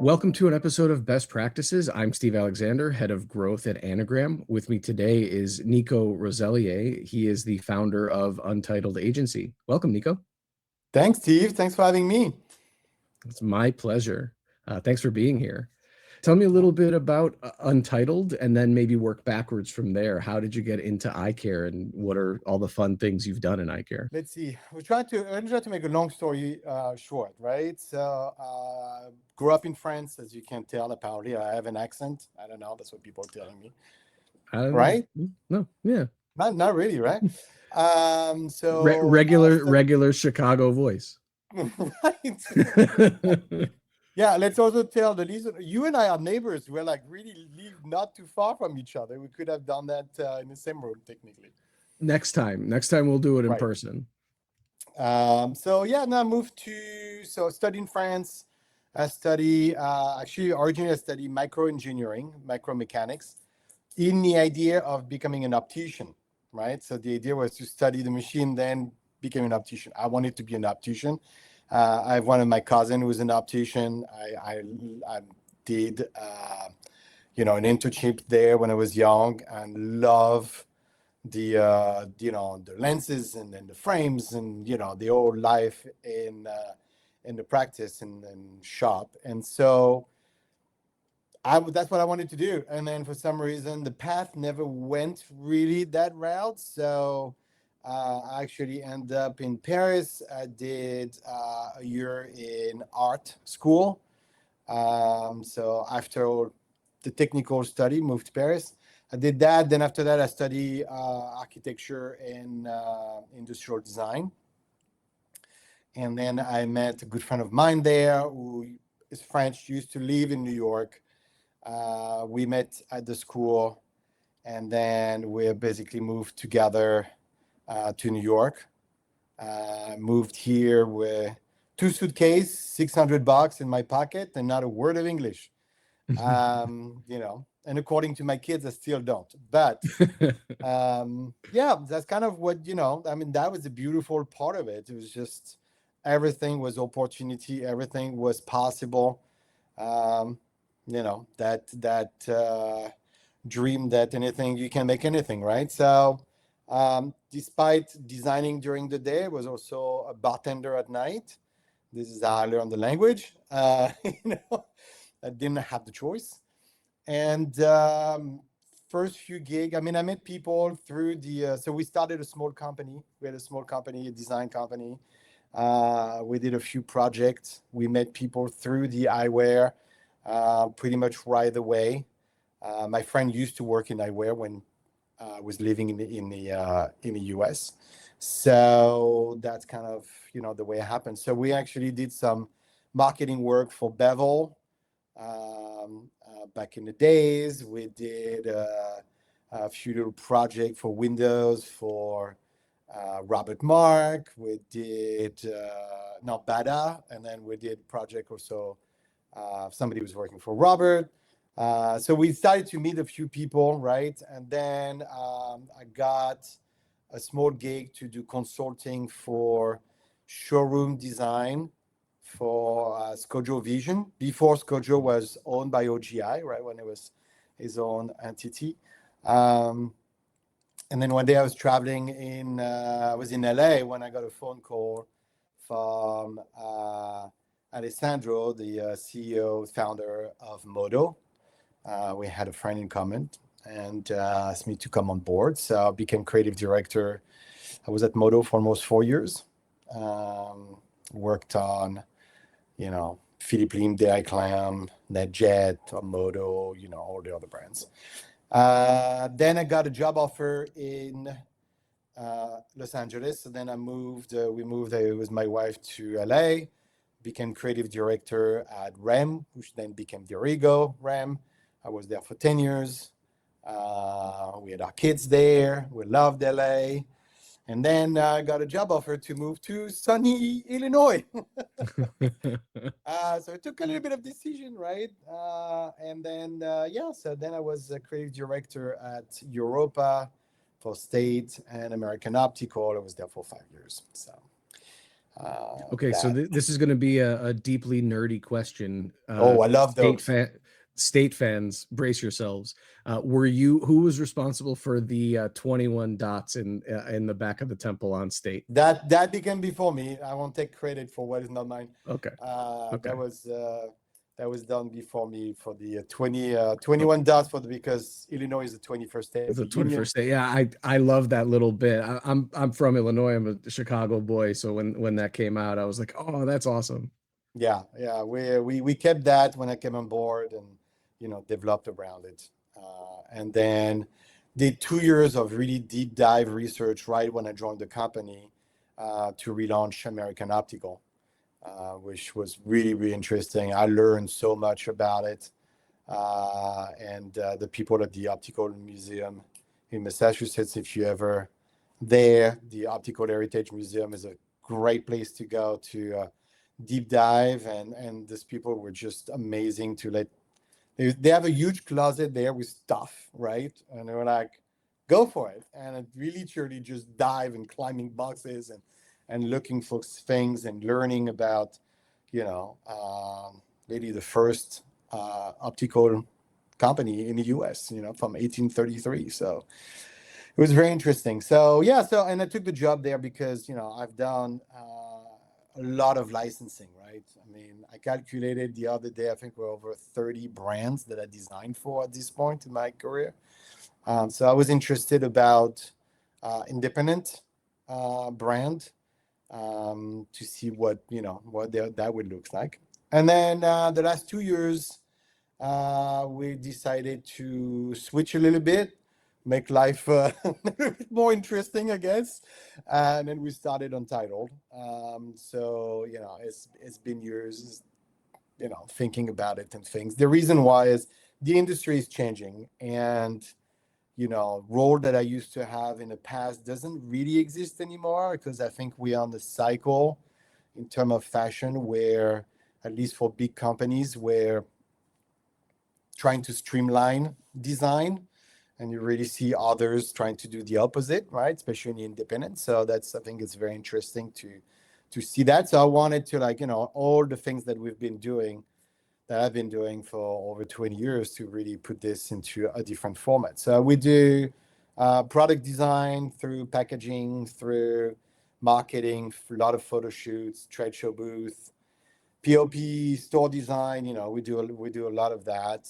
Welcome to an episode of Best Practices. I'm Steve Alexander, head of growth at Anagram. With me today is Nico Roseillier. He is the founder of Untitled Agency. Welcome, Nico. Thanks, Steve. Thanks for having me. It's my pleasure. Thanks for being here. Tell me a little bit about Untitled and then maybe work backwards from there. How did you get into Eyecare and what are all the fun things you've done in Eyecare? Let's see. I'm trying to make a long story short, right? So, grew up in France, as you can tell. Apparently, I have an accent. I don't know. That's what people are telling me. Right? No, yeah. Not really, right? So Regular Chicago voice. Right. Yeah, let's also tell the listener, you and I are neighbors. We're like really live not too far from each other. We could have done that in the same room, technically. Next time we'll do it in person. So yeah, now I moved study in France. I study, originally I studied micromechanics, in the idea of becoming an optician, right? So the idea was to study the machine, then become an optician. I wanted to be an optician. I have one of my cousin who was an optician. I did, an internship there when I was young and love the lenses and then the frames and the whole life in the practice and shop. And so that's what I wanted to do. And then for some reason the path never went really that route. So I actually ended up in Paris. I did a year in art school. So after the technical study, moved to Paris. I did that. Then after that, I studied architecture and industrial design. And then I met a good friend of mine there who is French, used to live in New York. We met at the school, and then we basically moved together to New York. Moved here with 2 suitcases, $600 in my pocket, and not a word of English. And according to my kids, I still don't. But that's kind of what, that was the beautiful part of it. It was just everything was opportunity, everything was possible. That dream that anything, you can make anything, right? So despite designing during the day, I was also a bartender at night. This is how I learned the language. I didn't have the choice. And first few gigs, I met people through so we started a small company. We had a small company, a design company. We did a few projects. We met people through the eyewear pretty much right away. My friend used to work in eyewear when I was living in the US. So that's kind of, the way it happened. So we actually did some marketing work for Bevel. Back in the days, we did a few little projects for Windows for Robert Mark. We did Bada, and then we did project also. Somebody was working for Robert. So we started to meet a few people, right? And then I got a small gig to do consulting for showroom design for Skojo Vision, before Skojo was owned by OGI, right, when it was his own entity. And then one day I was traveling I was in LA when I got a phone call from Alessandro, the CEO, founder of Modo. We had a friend in common and asked me to come on board. So I became creative director. I was at Modo for almost 4 years. Worked on Philippe Lim, Eyecare, NetJet, Modo, all the other brands. Then I got a job offer in Los Angeles. So then we moved with my wife to LA, became creative director at REM, which then became Dirigo REM. I was there for 10 years. We had our kids there. We loved LA. And then I got a job offer to move to sunny Illinois. So it took a little bit of decision, right? And then, so then I was a creative director at Europa for State and American Optical. I was there for 5 years. So Okay, so That. this is going to be a deeply nerdy question. Oh, I love those. State fans, brace yourselves. Who was responsible for the 21 dots in the back of the temple on State? That began before me. I won't take credit for what is not mine. Okay, okay, That was done before me for the 21 okay. dots because Illinois is the 21st state of The the union. 21st state. Yeah, I love that little bit. I'm from Illinois. I'm a Chicago boy, so when that came out, I was like, oh, that's awesome. Yeah. We kept that when I came on board and developed around it, and then did 2 years of really deep dive research right when I joined the company to relaunch American Optical, which was really really interesting. I learned so much about it, and the people at the Optical Museum in Massachusetts. If you ever there, the Optical Heritage Museum is a great place to go to deep dive, and these people were just amazing to let. They have a huge closet there with stuff, right? And they were like, go for it. And it really truly just dive and climbing boxes and looking for things and learning about, really the first optical company in the US, from 1833. So it was very interesting. So yeah, and I took the job there because I've done a lot of licensing, right? I mean, I calculated the other day, I think we're over 30 brands that I designed for at this point in my career. So I was interested about independent brand, to see what that would look like. And then the last 2 years, we decided to switch a little bit, make life a little bit more interesting, I guess. And then we started Untitled. So it's been years, thinking about it and things. The reason why is the industry is changing, and role that I used to have in the past doesn't really exist anymore, because I think we're on the cycle in terms of fashion where, at least for big companies, where trying to streamline design, and you really see others trying to do the opposite, right? Especially in the independent. So I think it's very interesting to see that. So I wanted to, all the things that I've been doing for over 20 years, to really put this into a different format. So we do product design through packaging, through marketing, a lot of photo shoots, trade show booth, POP, store design. We do a lot of that.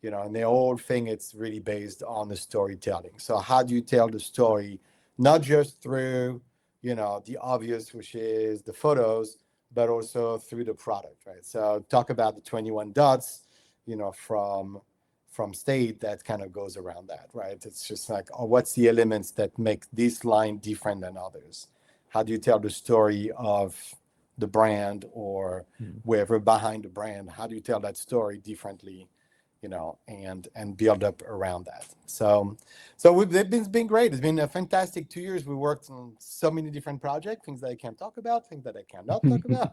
And the whole thing, it's really based on the storytelling. So how do you tell the story, not just through the obvious, which is the photos, but also through the product, right? So talk about the 21 dots, from State, that kind of goes around that, right? It's just like, oh, what's the elements that make this line different than others? How do you tell the story of the brand, or wherever behind the brand? How do you tell that story differently, and build up around that? So it's been great. It's been a fantastic 2 years. We worked on so many different projects, things that I can't talk about, things that I cannot talk about.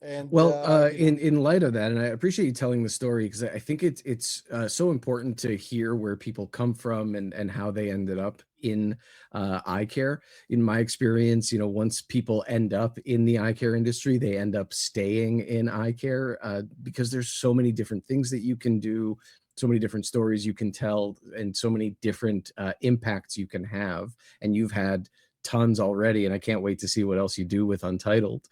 And Well, in light of that, and I appreciate you telling the story, because I think it's so important to hear where people come from and how they ended up in eye care. In my experience, once people end up in the eye care industry, they end up staying in eye care, because there's so many different things that you can do, so many different stories you can tell, and so many different impacts you can have. And you've had tons already, and I can't wait to see what else you do with Untitled.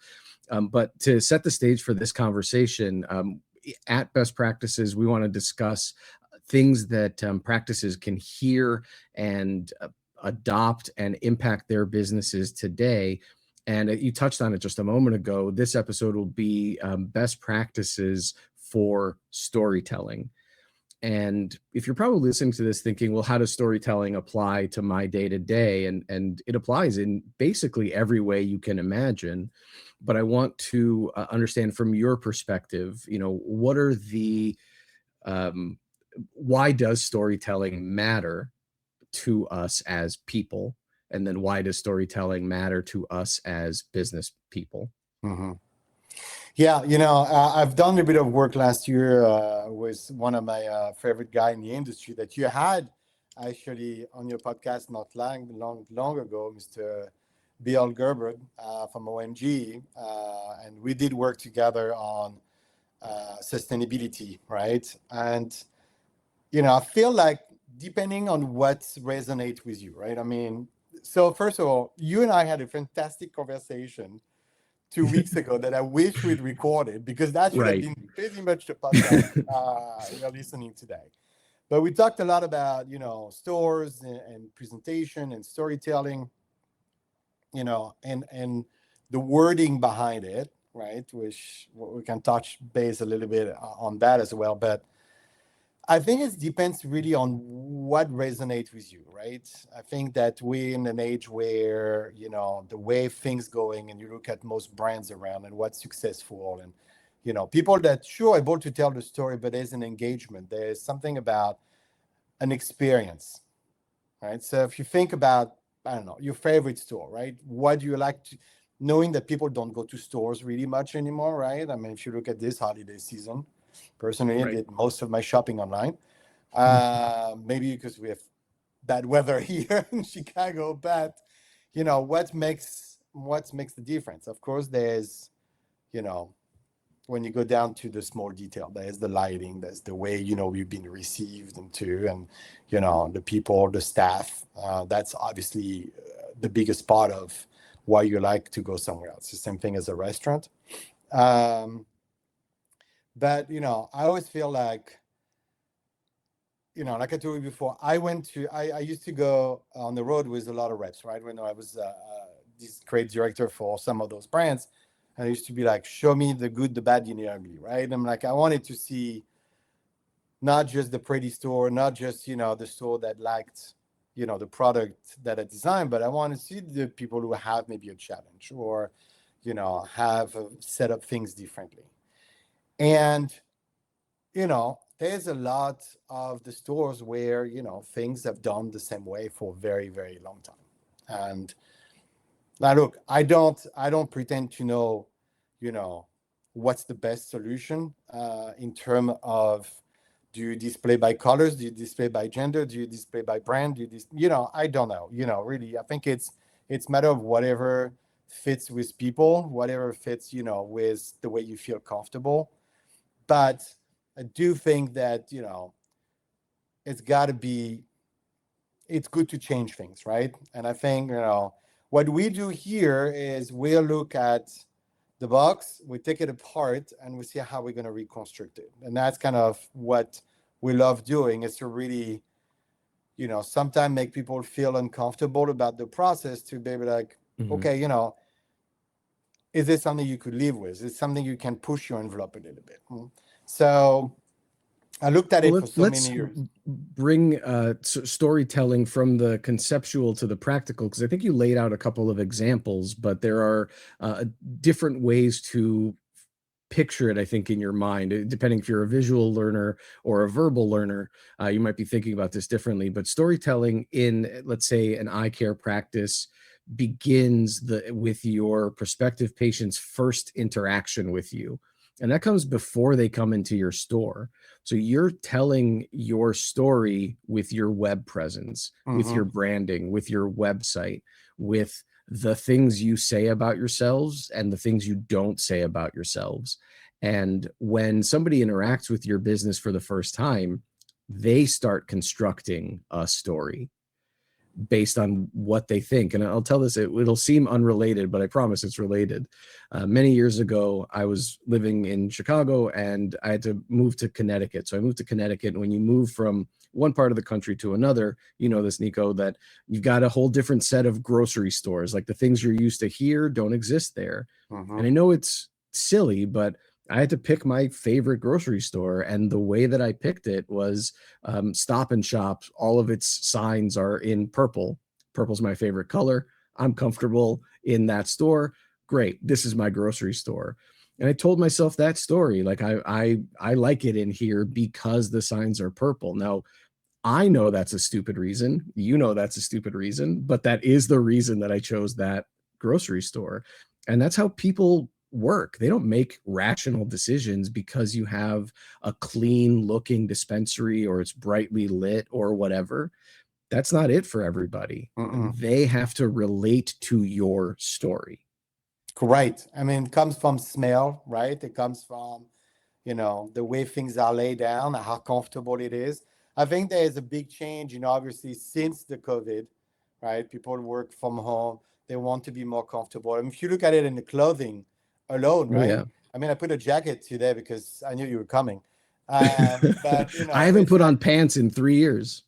But to set the stage for this conversation, at Best Practices, we want to discuss things that practices can hear and adopt and impact their businesses today. And you touched on it just a moment ago. This episode will be best practices for storytelling. And if you're probably listening to this thinking, well, how does storytelling apply to my day to day? And it applies in basically every way you can imagine. But I want to understand from your perspective, what are um, why does storytelling matter to us as people? And then why does storytelling matter to us as business people? mm-hmm. Yeah, I've done a bit of work last year with one of my favorite guy in the industry that you had actually on your podcast not long ago, Mr. Bill Gerber from OMG, and we did work together on sustainability, right? And I feel like depending on what resonates with you, right? I mean, so first of all, you and I had a fantastic conversation 2 weeks ago that I wish we'd recorded, because that should have Right. been pretty much the podcast we're listening today. But we talked a lot about, stores and presentation and storytelling, and the wording behind it, right? Which we can touch base a little bit on that as well. But I think it depends really on what resonates with you, right? I think that we're in an age where, the way things going, and you look at most brands around and what's successful, and, people that sure able to tell the story, but there's an engagement. There's something about an experience, right? So if you think about, I don't know, your favorite store, right? What do you like to, knowing that people don't go to stores really much anymore, right? I mean, if you look at this holiday season, personally, I Right. did most of my shopping online. Maybe because we have bad weather here in Chicago, but what makes the difference? Of course, there's when you go down to the small detail, there's the lighting, there's the way you've been received into, and the people, the staff. That's obviously the biggest part of why you like to go somewhere else. The same thing as a restaurant. Um, but I always feel like, like I told you before, I used to go on the road with a lot of reps, right? When I was this creative director for some of those brands, and I used to be like, show me the good, the bad, the ugly, right? And I'm like, I wanted to see not just the pretty store, not just, the store that liked, the product that I designed, but I want to see the people who have maybe a challenge, or, have set up things differently. And there's a lot of the stores where, things have done the same way for a very, very long time. And now look, I don't pretend to know, what's the best solution in terms of, do you display by colors? Do you display by gender? Do you display by brand? I don't know, really, I think it's matter of whatever fits with people, whatever fits, with the way you feel comfortable. But I do think that, it's got to be, it's good to change things, right? And I think, what we do here is we'll look at the box, we take it apart, and we see how we're going to reconstruct it. And that's kind of what we love doing, is to really, sometimes make people feel uncomfortable about the process, to be able to like, Mhm. okay, is this something you could live with? Is it something you can push your envelope a little bit? So I looked at Well, it for so many let's years. bring storytelling from the conceptual to the practical, because I think you laid out a couple of examples, but there are different ways to picture it, I think, in your mind. Depending if you're a visual learner or a verbal learner, you might be thinking about this differently. But storytelling in, let's say, an eye care practice begins with your prospective patient's first interaction with you. And that comes before they come into your store. So you're telling your story with your web presence, with your Mm-hmm. branding, with your website, with the things you say about yourselves and the things you don't say about yourselves. And when somebody interacts with your business for the first time, they start constructing a story based on what they think. And I'll tell this, it'll seem unrelated, but I promise it's related. Many years ago, I was living in Chicago and I had to move to Connecticut. So I moved to Connecticut. And when you move from one part of the country to another, you know this, Nico, that you've got a whole different set of grocery stores. Like the things you're used to here don't exist there. Mm-hmm. And I know it's silly, but I had to pick my favorite grocery store. And the way that I picked it was Stop and Shop. All of its signs are in purple. Purple's my favorite color. I'm comfortable in that store. Great. This is my grocery store. And I told myself that story. Like I like it in here because the signs are purple. Now, I know that's a stupid reason. You know that's a stupid reason, but that is the reason that I chose that grocery store. And that's how people work. They don't make rational decisions because you have a clean looking dispensary or it's brightly lit or whatever. That's not it for everybody. Mm-mm. They have to relate to your story. Right. I mean, it comes from smell, right? It comes from, the way things are laid down, how comfortable it is. I think there is a big change, obviously since the COVID, right? People work from home. They want to be more comfortable. And if you look at it in the clothing alone, Oh right? yeah. I mean, I put a jacket today because I knew you were coming. But, I haven't it's put like, on pants in 3 years.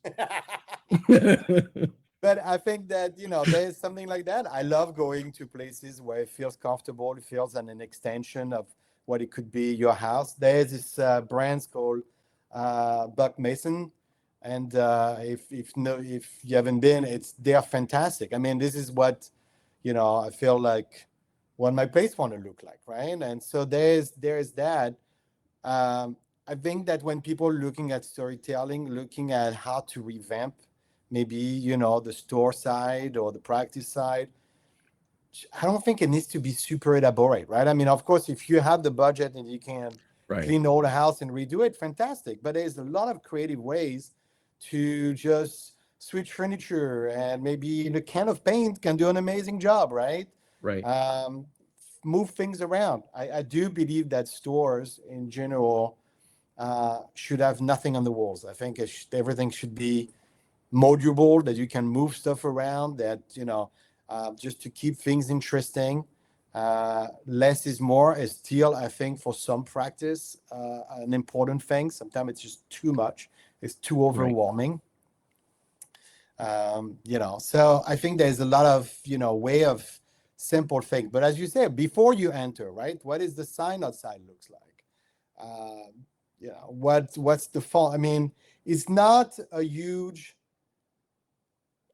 but I think that, there's something like that. I love going to places where it feels comfortable. It feels an extension of what it could be your house. There's this brands called Buck Mason. And if you haven't been, they're fantastic. I mean, this is what, I feel like what my place want to look like, right? And so there's that. I think that when people are looking at storytelling, looking at how to revamp maybe, the store side or the practice side, I don't think it needs to be super elaborate, right? I mean, of course, if you have the budget and you can Right. clean all the house and redo it, fantastic. But there's a lot of creative ways to just switch furniture, and maybe the can of paint can do an amazing job, right? Right. Um, Move things around. I do believe that stores in general should have nothing on the walls. I think everything should be modular, that you can move stuff around, that, just to keep things interesting. Less is more is still, I think, for some practice, an important thing. Sometimes it's just too much. It's too Right. overwhelming. So I think there's a lot of, way of simple things. But as you say, before you enter, right, what is the sign outside looks like? What's the font? I mean, it's not a huge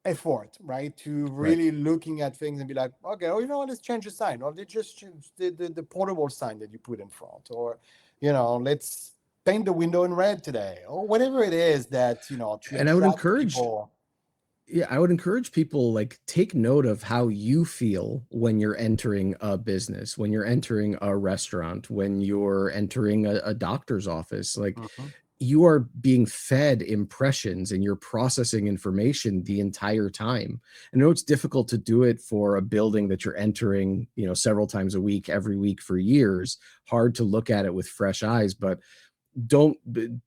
effort, right, to Right. really looking at things and be like, okay, oh, let's change the sign, or they just change the portable sign that you put in front, or, let's paint the window in red today, or whatever it is that, to And I would attract encourage, people. yeah, I would encourage people, like, take note of how you feel when you're entering a business, when you're entering a restaurant, when you're entering a doctor's office. Like, Mhm. you are being fed impressions and you're processing information the entire time. I know it's difficult to do it for a building that you're entering, several times a week, every week for years. Hard to look at it with fresh eyes, but don't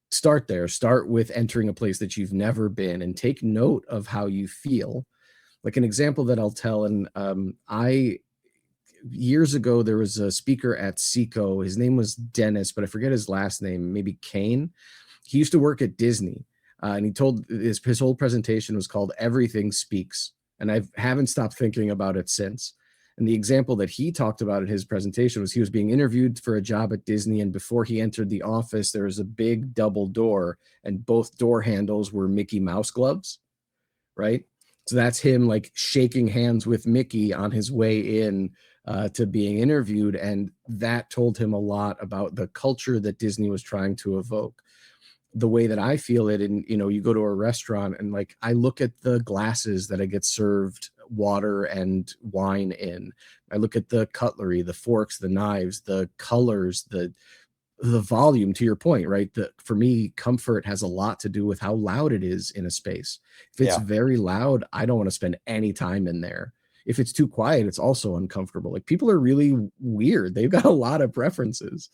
start there. Start with entering a place that you've never been and take note of how you feel. Like, an example that I'll tell, and I years ago there was a speaker at Seco. His name was Dennis, but I forget his last name, maybe Kane. He used to work at Disney, and he told his whole presentation was called "Everything Speaks," and I haven't stopped thinking about it since. And the example that he talked about in his presentation was he was being interviewed for a job at Disney, and before he entered the office, there was a big double door, and both door handles were Mickey Mouse gloves, right? So that's him, like, shaking hands with Mickey on his way in to being interviewed, and that told him a lot about the culture that Disney was trying to evoke. The way that I feel it, and you go to a restaurant and, like, I look at the glasses that I get served water and wine in. I look at the cutlery, the forks, the knives, the colors, the volume, to your point, right? For me, comfort has a lot to do with how loud it is in a space. If it's Yeah. very loud, I don't want to spend any time in there. If it's too quiet, it's also uncomfortable. Like, people are really weird. They've got a lot of preferences.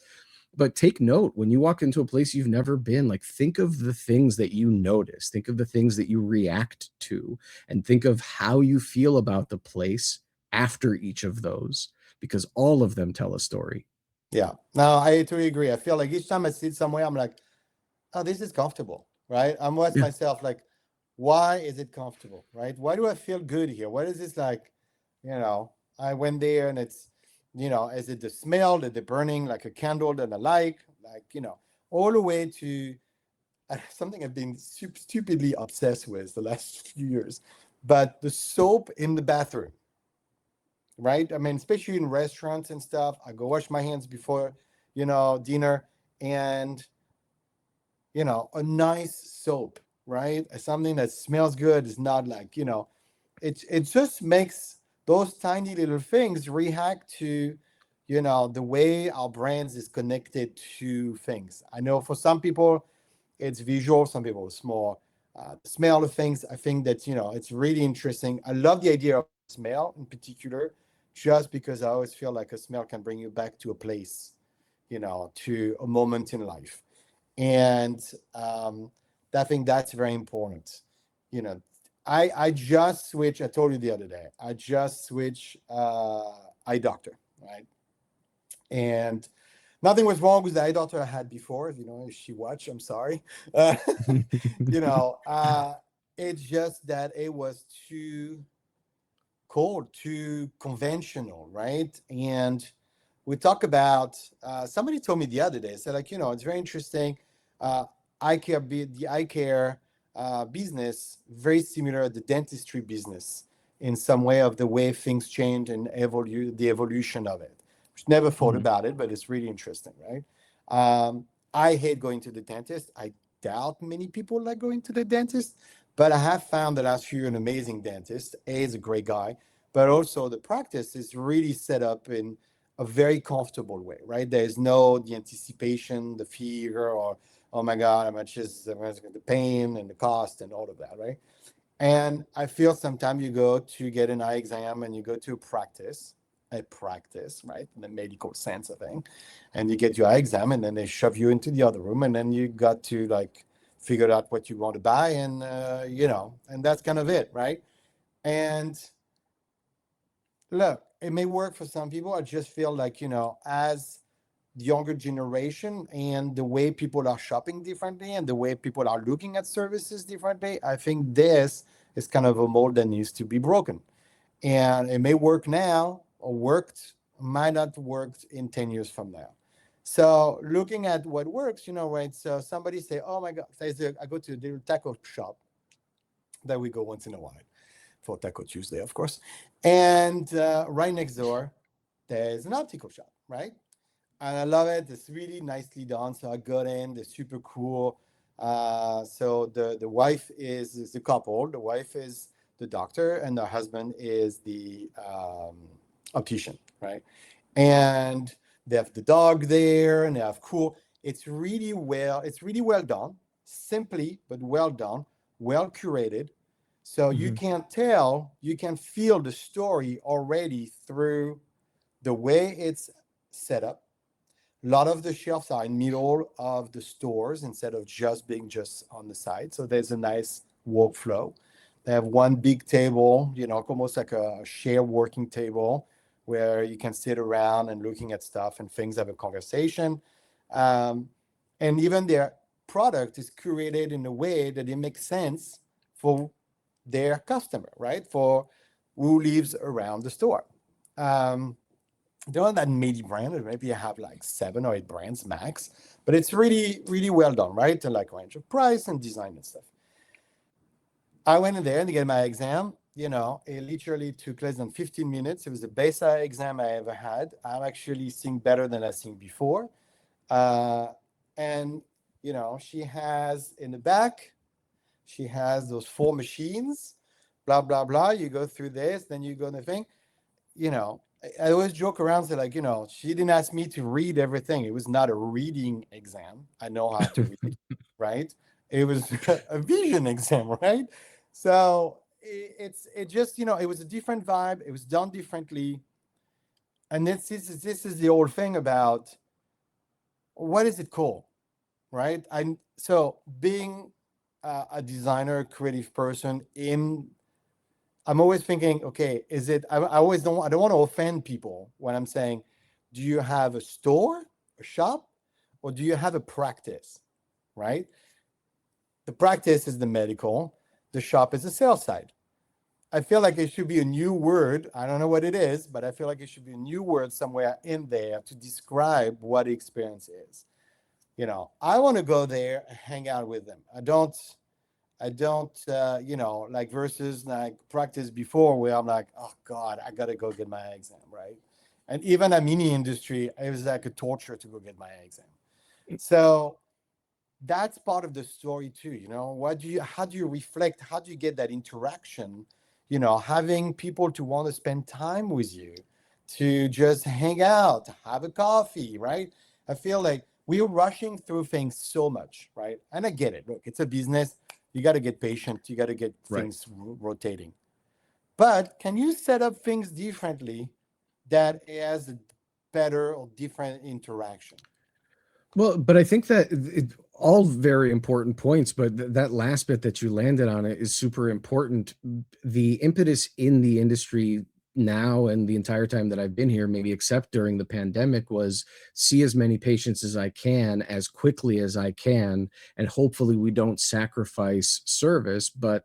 But take note when you walk into a place you've never been, like, think of the things that you notice, think of the things that you react to, and think of how you feel about the place after each of those, because all of them tell a story. Yeah. No, I totally agree. I feel like each time I sit somewhere, I'm like, oh, this is comfortable, right? I'm with Yeah. myself, like, why is it comfortable, right? Why do I feel good here? What is this like? I went there and it's, is it the smell that they're burning like a candle that I like, all the way to something I've been stupidly obsessed with the last few years, but the soap in the bathroom, right? I mean, especially in restaurants and stuff, I go wash my hands before, dinner, and a nice soap, right? Something that smells good is not like, it just makes those tiny little things react to, the way our brains is connected to things. I know for some people it's visual, some people it's more the smell of things. I think that, it's really interesting. I love the idea of smell in particular, just because I always feel like a smell can bring you back to a place, to a moment in life. And I think that's very important. You know, I just switched. I told you the other day. I just switched eye doctor, right? And nothing was wrong with the eye doctor I had before. If she watched, I'm sorry. Uh, you know, uh, it's just that it was too cold, too conventional, right? And we talk about, somebody told me the other day, said, like, it's very interesting. Uh, the eye care business, very similar to the dentistry business in some way of the way things change and the evolution of it. Which never thought Mhm. about it, but it's really interesting, right? I hate going to the dentist. I doubt many people like going to the dentist, but I have found the last few years an amazing dentist. A is a great guy, but also the practice is really set up in a very comfortable way, right? There's no the anticipation, the fear, or oh my God, how much is the pain and the cost and all of that, right? And I feel sometimes you go to get an eye exam and you go to a practice, right? In the medical sense of thing. And you get your eye exam and then they shove you into the other room and then you got to like figure out what you want to buy and, and that's kind of it, right? And look, it may work for some people. I just feel like, as the younger generation and the way people are shopping differently and the way people are looking at services differently, I think this is kind of a mold that needs to be broken. And it may work now or might not work in 10 years from now. So looking at what works, right? So somebody say, oh my God, I go to the taco shop that we go once in a while for Taco Tuesday, of course. And right next door, there's an optical shop, right? And I love it. It's really nicely done. So I got in. They're super cool. So the wife is the couple. The wife is the doctor, and the husband is the optician, right? And they have the dog there, and they have cool. It's really well. It's really well done. Simply but well done. Well curated. So you Mhm. can tell, you can feel the story already through the way it's set up. A lot of the shelves are in middle of the stores instead of just on the side. So there's a nice workflow. They have one big table, almost like a shared working table where you can sit around and looking at stuff and things, have a conversation. Um, and even their product is curated in a way that it makes sense for their customer, right? For who lives around the store. Um, they're not that many brands. Maybe I have like 7 or 8 brands max, but it's really, really well done, right? And like range of price and design and stuff. I went in there and get my exam. It literally took less than 15 minutes. It was the best eye exam I ever had. I'm actually seeing better than I seen before. Uh, and she has in the back, she has those 4 machines, blah blah blah. You go through this, then you go to the thing. I always joke around, say like, she didn't ask me to read everything. It was not a reading exam. I know how to read, right? It was a vision exam, right? So it just, it was a different vibe. It was done differently. And this is the old thing about what is it called, right? So being a designer, creative person I'm always thinking, okay, is it? I don't want to offend people when I'm saying, do you have a store, a shop, or do you have a practice, right? The practice is the medical, the shop is the sales side. I feel like it should be a new word. I don't know what it is, but I feel like it should be a new word somewhere in there to describe what the experience is. I want to go there and hang out with them. I don't, like versus like practice before where I'm like, oh God, I gotta go get my exam, right? And even at mini industry, it was like a torture to go get my exam. So that's part of the story too. How do you reflect? How do you get that interaction? Having people to want to spend time with you, to just hang out, have a coffee, right? I feel like we're rushing through things so much, right? And I get it. Look, it's a business. You got to get patient. You got to get Right. things rotating. But can you set up things differently that has a better or different interaction? Well, but I think that all very important points, but that last bit that you landed on it is super important. The impetus in the industry now and the entire time that I've been here, maybe except during the pandemic, was see as many patients as I can as quickly as I can, and hopefully we don't sacrifice service. But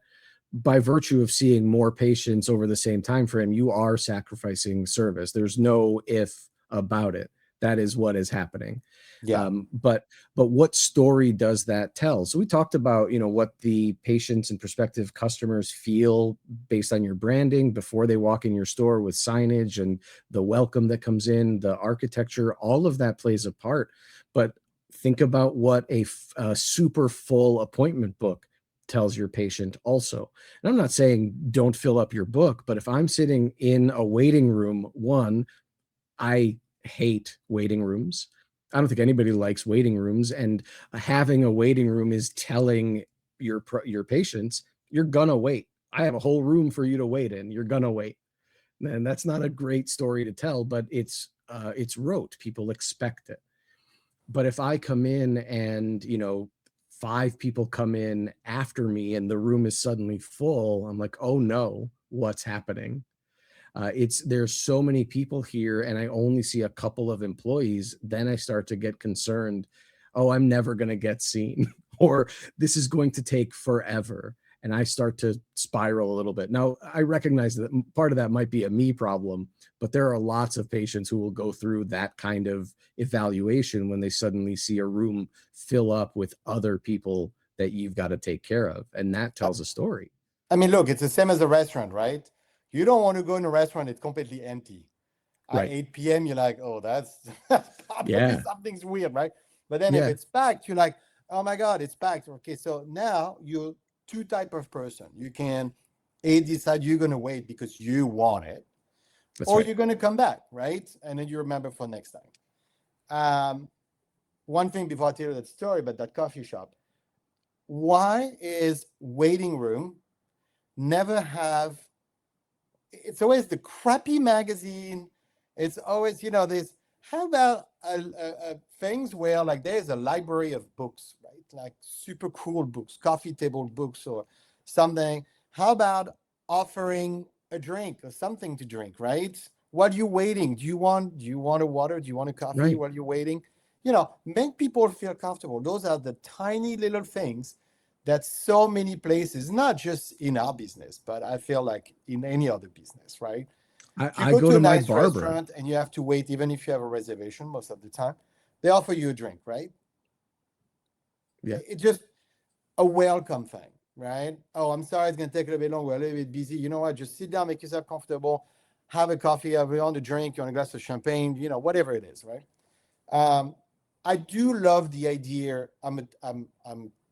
by virtue of seeing more patients over the same time frame, you are sacrificing service. There's no if about it. That is what is happening. Yeah. But what story does that tell? So we talked about, what the patients and prospective customers feel based on your branding before they walk in your store with signage and the welcome that comes in, the architecture, all of that plays a part. But think about what a super full appointment book tells your patient also. And I'm not saying don't fill up your book, but if I'm sitting in a waiting room, one, I hate waiting rooms. I don't think anybody likes waiting rooms, and having a waiting room is telling your patients you're gonna wait. I have a whole room for you to wait in. You're gonna wait, and that's not a great story to tell, but it's rote. People expect it. But if I come in and five people come in after me and the room is suddenly full, I'm like, oh no, what's happening? It's there's so many people here, and I only see a couple of employees. Then I start to get concerned. Oh, I'm never going to get seen, or this is going to take forever. And I start to spiral a little bit. Now, I recognize that part of that might be a me problem, but there are lots of patients who will go through that kind of evaluation when they suddenly see a room fill up with other people that you've got to take care of. And that tells a story. I mean, look, it's the same as a restaurant, right? You don't want to go in a restaurant, it's completely empty. At Right. 8 p.m., you're like, oh, that's probably Yeah. something's weird, right? But then if Yeah. it's packed, you're like, oh my God, it's packed. Okay, so now you're two type of person. You can decide you're gonna wait because you want it, That's or right. you're gonna come back, right? And then you remember for next time. One thing before I tell you that story, but that coffee shop, why is waiting room never have, it's always the crappy magazine. It's always, this, how about things where like there's a library of books, right? Like super cool books, coffee table books or something. How about offering a drink or something to drink, right? What are you waiting? Do you want a water? Do you want a coffee Right. while you're waiting? Make people feel comfortable. Those are the tiny little things that so many places, not just in our business, but I feel like in any other business, right? If you I go go to a to my nice barber. restaurant and you have to wait, even if you have a reservation, most of the time, they offer you a drink, right? Yeah. It's just a welcome thing, right? Oh, I'm sorry, it's going to take a little bit long. We're a little bit busy. You know what? Just sit down, make yourself comfortable, have a coffee, have you want a drink, you want a glass of champagne, whatever it is, right? Um, I do love the idea. I'm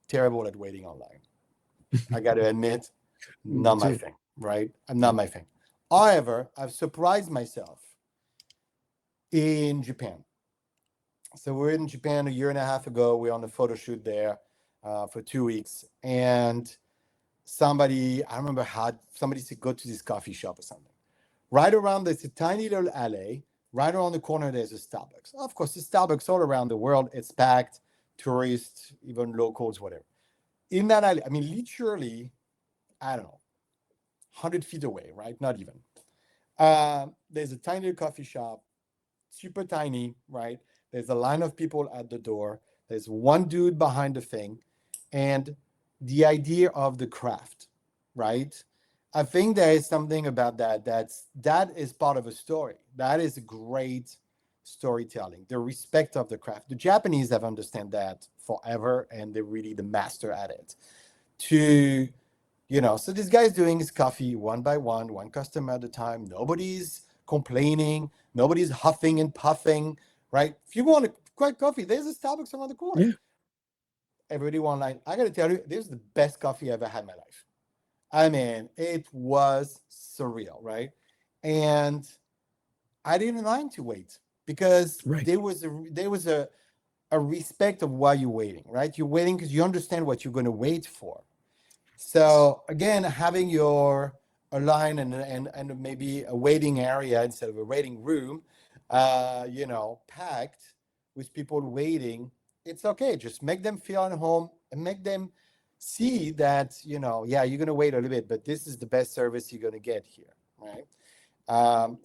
terrible at waiting online. I got to admit, Me not my too. thing, right? I'm Yeah. not my thing. However, I've surprised myself in Japan. So we're in Japan a year and a half ago. We're on a photo shoot there for 2 weeks. And I remember how somebody said, go to this coffee shop or something. Right around there's a tiny little alley. Right around the corner, there's a Starbucks. Of course, the Starbucks all around the world, it's packed, tourists, even locals, whatever. In that alley, I mean, literally, I don't know, 100 feet away, right? Not even. There's a tiny coffee shop, super tiny, right? There's a line of people at the door. There's one dude behind the thing. And the idea of the craft, right? I think there is something about that is part of a story. That is great storytelling, the respect of the craft. The Japanese have understand that forever, and they're really the master at it. To so this guy's doing his coffee one by one customer at a time. Nobody's complaining. Nobody's huffing and puffing, right? If you want a quick coffee, there's a Starbucks around the corner. Yeah. Everybody online. I got to tell you, this is the best coffee I ever had in my life. I mean, it was surreal, right? And I didn't mind to wait because Right. there was a respect of why you're waiting, right? You're waiting because you understand what you're going to wait for. So again, having a line and maybe a waiting area instead of a waiting room, packed with people waiting, it's okay. Just make them feel at home and make them see that, yeah, you're going to wait a little bit, but this is the best service you're going to get here, right?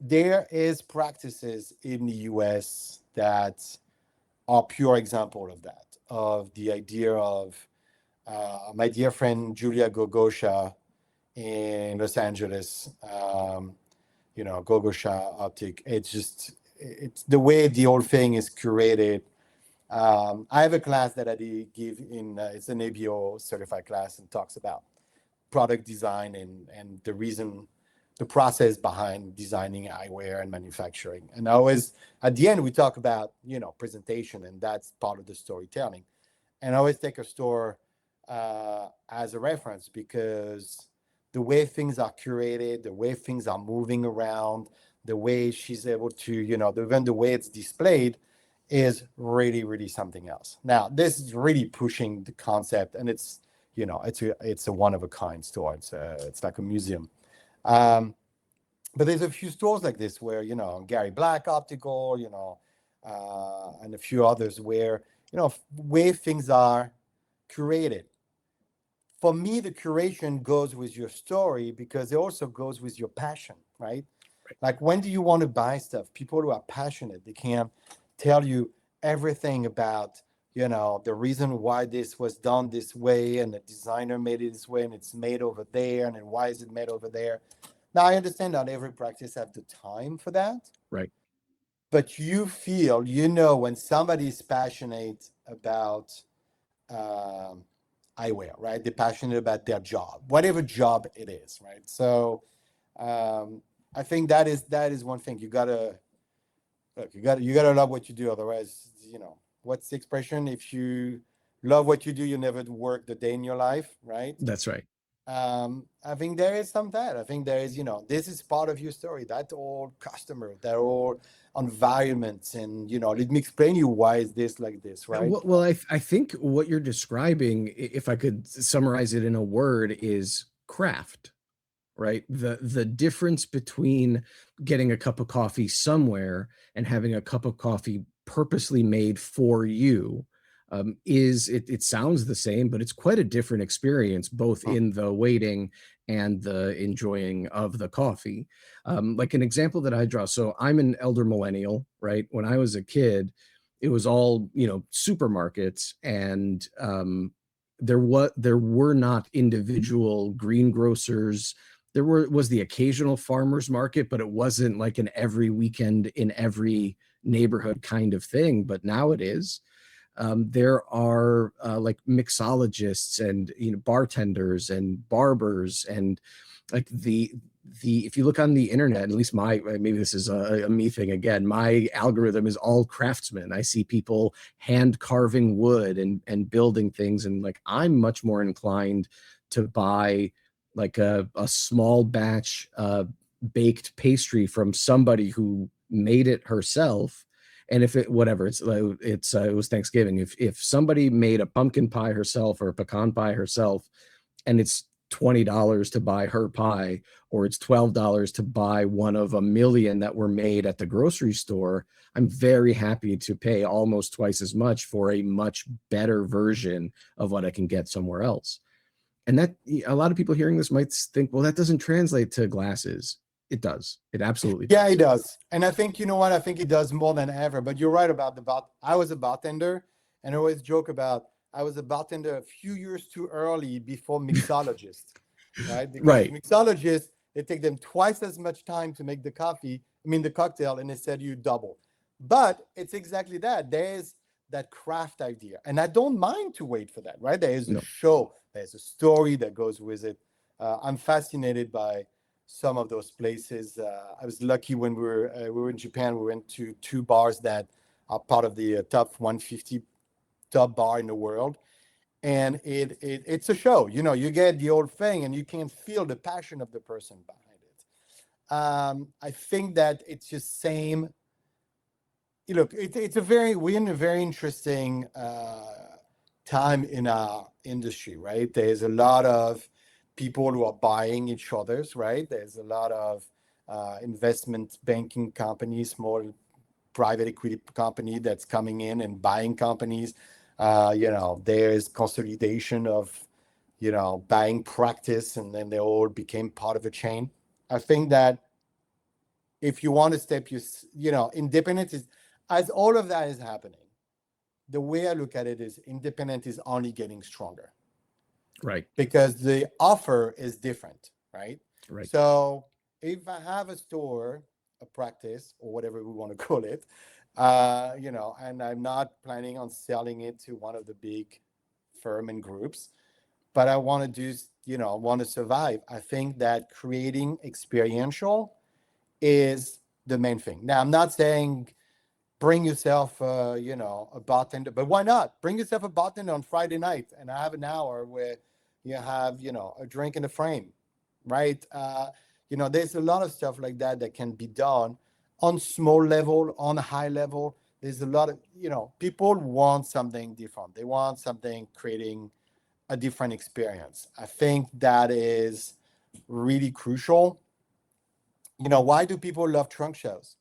There is practices in the US that are pure example of that, of the idea of my dear friend Julia Gogosha in Los Angeles, Gogosha Optic. It's the way the whole thing is curated. I have a class that I give it's an ABO certified class and talks about product design and the process behind designing eyewear and manufacturing. And always at the end, we talk about, presentation, and that's part of the storytelling. And I always take a store as a reference because the way things are curated, the way things are moving around, the way she's able to, even the way it's displayed is really, really something else. Now, this is really pushing the concept, and it's a one of a kind store. It's like a museum. But there's a few stores like this where, Gary Black Optical, and a few others where, way things are curated. For me, the curation goes with your story because it also goes with your passion, right? Like, when do you want to buy stuff? People who are passionate, they can tell you everything about, the reason why this was done this way and the designer made it this way and it's made over there and then why is it made over there. Now, I understand not every practice have the time for that. Right. But you feel, when somebody is passionate about um, eyewear, right? They're passionate about their job, whatever job it is, right? So I think that is one thing. You gotta love what you do. Otherwise, what's the expression? If you love what you do, you never work the day in your life, right? That's right. I think there is some that. I think there is, this is part of your story. That all customer, that all environments, and let me explain you why is this like this, right? Well, I think what you're describing, if I could summarize it in a word, is craft, right? The difference between getting a cup of coffee somewhere and having a cup of coffee purposely made for you is it sounds the same, but it's quite a different experience, both in the waiting and the enjoying of the coffee. Like an example that I draw. So I'm an elder millennial, right? When I was a kid, it was all, supermarkets, and there were not individual greengrocers. There was the occasional farmers market, but it wasn't like an every weekend in every neighborhood kind of thing. But now it is. There are like mixologists and bartenders and barbers, and like the if you look on the internet, at least maybe this is a me thing again, my algorithm is all craftsmen. I see people hand carving wood and building things, and like I'm much more inclined to buy like a small batch baked pastry from somebody who made it herself. And if it whatever it was Thanksgiving, if somebody made a pumpkin pie herself or a pecan pie herself, and it's $20 to buy her pie, or it's $12 to buy one of a million that were made at the grocery store, I'm very happy to pay almost twice as much for a much better version of what I can get somewhere else. And that, a lot of people hearing this might think, well, that doesn't translate to glasses. It does. It absolutely Yeah, does. it does. And I think, you know what? I think it does more than ever. But you're right about I was a bartender, and I always joke about I was a bartender a few years too early before mixologist, right? Because Right. mixologists, they take them twice as much time to make the cocktail, and instead you double. But it's exactly that. There's that craft idea. And I don't mind to wait for that, right? There is a No. show, there's a story that goes with it. I'm fascinated by some of those places. I was lucky when we were in Japan. We went to two bars that are part of the top 150 top bar in the world, and it's a show. You get the old thing, and you can feel the passion of the person behind it. I think that it's just same. Look, we're in a very interesting time in our industry, right? There's a lot of people who are buying each other's, right? There's a lot of investment banking companies, small private equity company that's coming in and buying companies. There's consolidation of, buying practice, and then they all became part of a chain. I think that if you want to step, independence is, as all of that is happening, the way I look at it is independent is only getting stronger. Right. Because the offer is different, right? Right. So if I have a store, a practice, or whatever we want to call it, and I'm not planning on selling it to one of the big firm and groups, but I want to do, want to survive. I think that creating experiential is the main thing. Now, I'm not saying bring yourself, a bartender, but why not? Bring yourself a bartender on Friday night and have an hour where you have, a drink in the frame, right? There's a lot of stuff like that that can be done on small level, on a high level. There's a lot of, people want something different. They want something creating a different experience. I think that is really crucial. Why do people love trunk shows?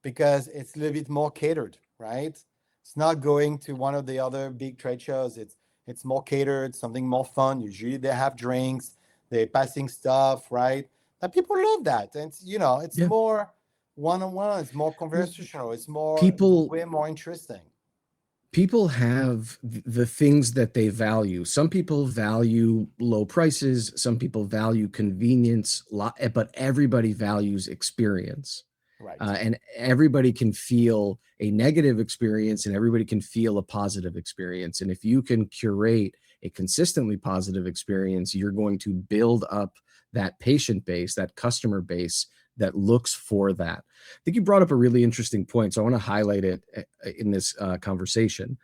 Because it's a little bit more catered, right? It's not going to one of the other big trade shows. It's more catered, something more fun. Usually they have drinks, they're passing stuff, right? And people love that. And it's Yeah. more one-on-one, it's more conversational, it's People way more interesting. people have the things that they value. Some people value low prices, some people value convenience, but everybody values experience. Right. And everybody can feel a negative experience and everybody can feel a positive experience. And if you can curate a consistently positive experience, you're going to build up that patient base, that customer base that looks for that. I think you brought up a really interesting point, so I want to highlight it in this conversation.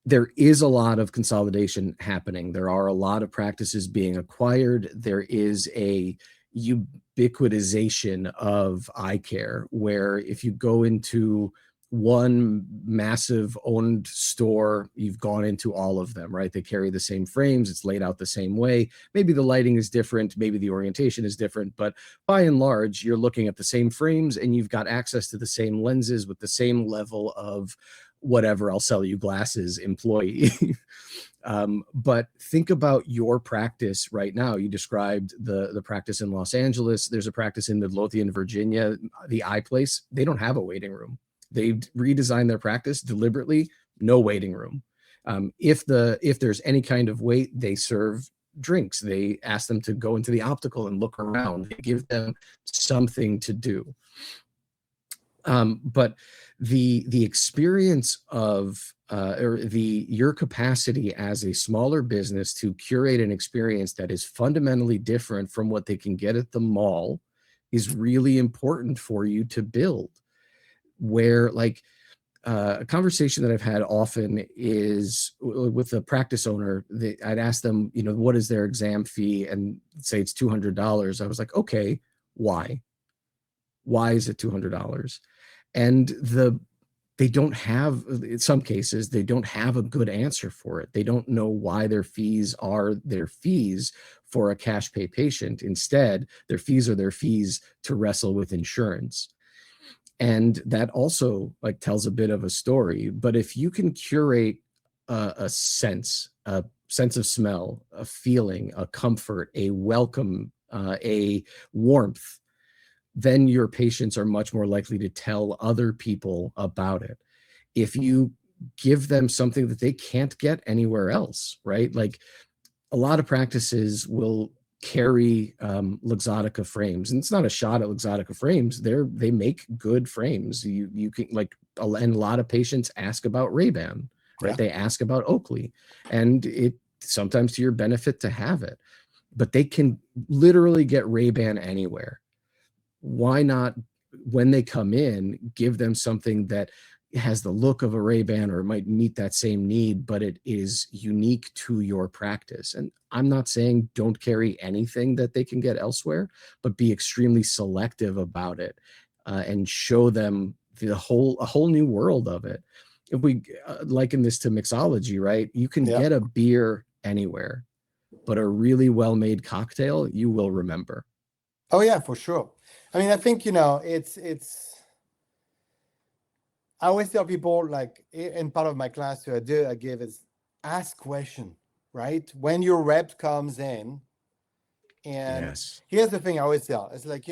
There is a lot of consolidation happening. There are a lot of practices being acquired. There is a ubiquitization of eye care, where if you go into one massive owned store, you've gone into all of them, right? They carry the same frames, it's laid out the same way. Maybe the lighting is different, maybe the orientation is different, but by and large, you're looking at the same frames and you've got access to the same lenses with the same level of whatever, I'll sell you glasses employee. But think about your practice right now. You described the practice in Los Angeles. There's a practice in Midlothian, Virginia, the Eye Place. They don't have a waiting room. They've redesigned their practice deliberately, no waiting room. If there's any kind of wait, they serve drinks. They ask them to go into the optical and look around. They give them something to do. But the experience of your capacity as a smaller business to curate an experience that is fundamentally different from what they can get at the mall is really important for you to build. Where, like, a conversation that I've had often is with a practice owner. I'd ask them, what is their exam fee, and say it's $200. I was like, okay, why? Why is it $200? And they don't have, in some cases, they don't have a good answer for it. They don't know why their fees are their fees for a cash pay patient. Instead, their fees are their fees to wrestle with insurance. And that also, like, tells a bit of a story. But if you can curate a sense of smell, a feeling, a comfort, a welcome, a warmth, then your patients are much more likely to tell other people about it. If you give them something that they can't get anywhere else, right? Like, a lot of practices will carry Luxottica frames, and it's not a shot at Luxottica frames. They make good frames. You can, like, and a lot of patients ask about Ray-Ban, right? Yeah. They ask about Oakley, and it sometimes to your benefit to have it, but they can literally get Ray-Ban anywhere. Why not, when they come in, give them something that has the look of a Ray-Ban, or it might meet that same need, but it is unique to your practice? And I'm not saying don't carry anything that they can get elsewhere, but be extremely selective about it, and show them a whole new world of it. If we liken this to mixology, right? You can get a beer anywhere, but a really well-made cocktail you will remember. Oh yeah, for sure. I mean, I think, I always tell people, like, in part of my class I give is ask question, right? When your rep comes in, and Yes. here's the thing I always tell, it's like,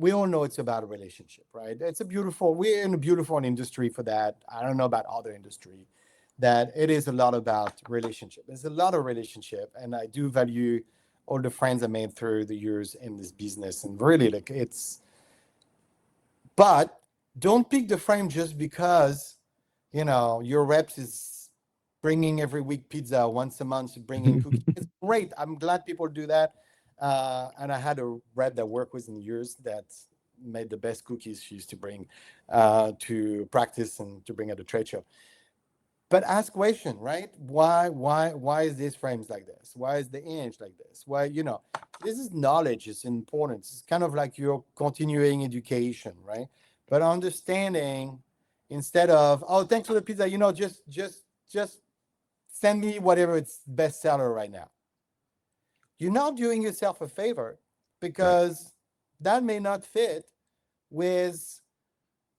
we all know it's about a relationship, right? We're in a beautiful industry for that. I don't know about other industry, that it is a lot about relationship. There's a lot of relationship, and I do value all the friends I made through the years in this business, and really, like, but don't pick the frame just because, your reps is bringing every week pizza, once a month bringing cookies. It's great. I'm glad people do that. And I had a rep that worked with in years that made the best cookies she used to bring to practice and to bring at the trade show. But ask question, right? Why is this frames like this? Why is the inch like this? Why, this is knowledge, it's important. It's kind of like your continuing education, right? But understanding, instead of, oh, thanks for the pizza, just send me whatever it's best seller right now. You're not doing yourself a favor, because right, that may not fit with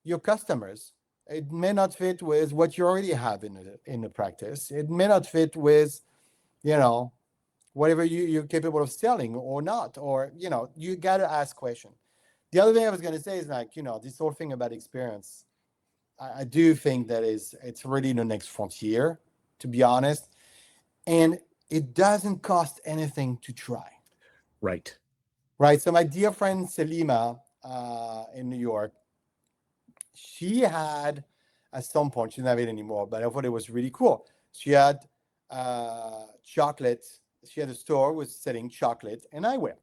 your customers. It may not fit with what you already have in the practice. It may not fit with, whatever you're capable of selling or not. Or, you got to ask questions. The other thing I was going to say is, like, this whole thing about experience. I do think that it's really the next frontier, to be honest. And it doesn't cost anything to try. Right. Right. So my dear friend Selima in New York, she had, at some point, she doesn't have it anymore, but I thought it was really cool. She had chocolate. She had a store was selling chocolate and eyewear,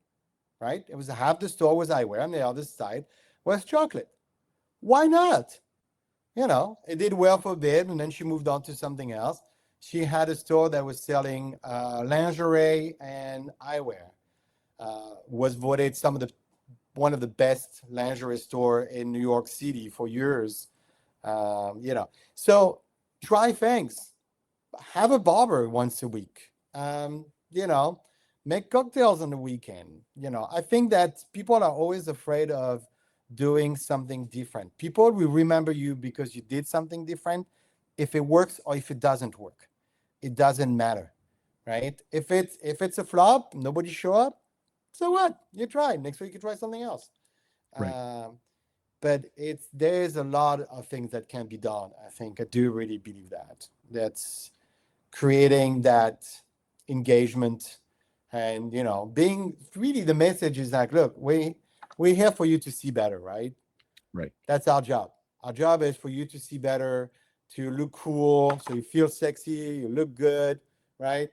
right? It was half the store was eyewear, and the other side was chocolate. Why not? It did well for a bit, and then she moved on to something else. She had a store that was selling lingerie and eyewear. Was voted one of the best lingerie store in New York City for years. So try things. Have a barber once a week. Make cocktails on the weekend. I think that people are always afraid of doing something different. People will remember you because you did something different. If it works or if it doesn't work, it doesn't matter, right? If it's a flop, nobody show up. So what? You try. Next week you try something else. Right. But there's a lot of things that can be done. I think I do really believe that. That's creating that engagement, and being really, the message is like, look, we're here for you to see better, right? Right. That's our job. Our job is for you to see better, to look cool, so you feel sexy, you look good, right?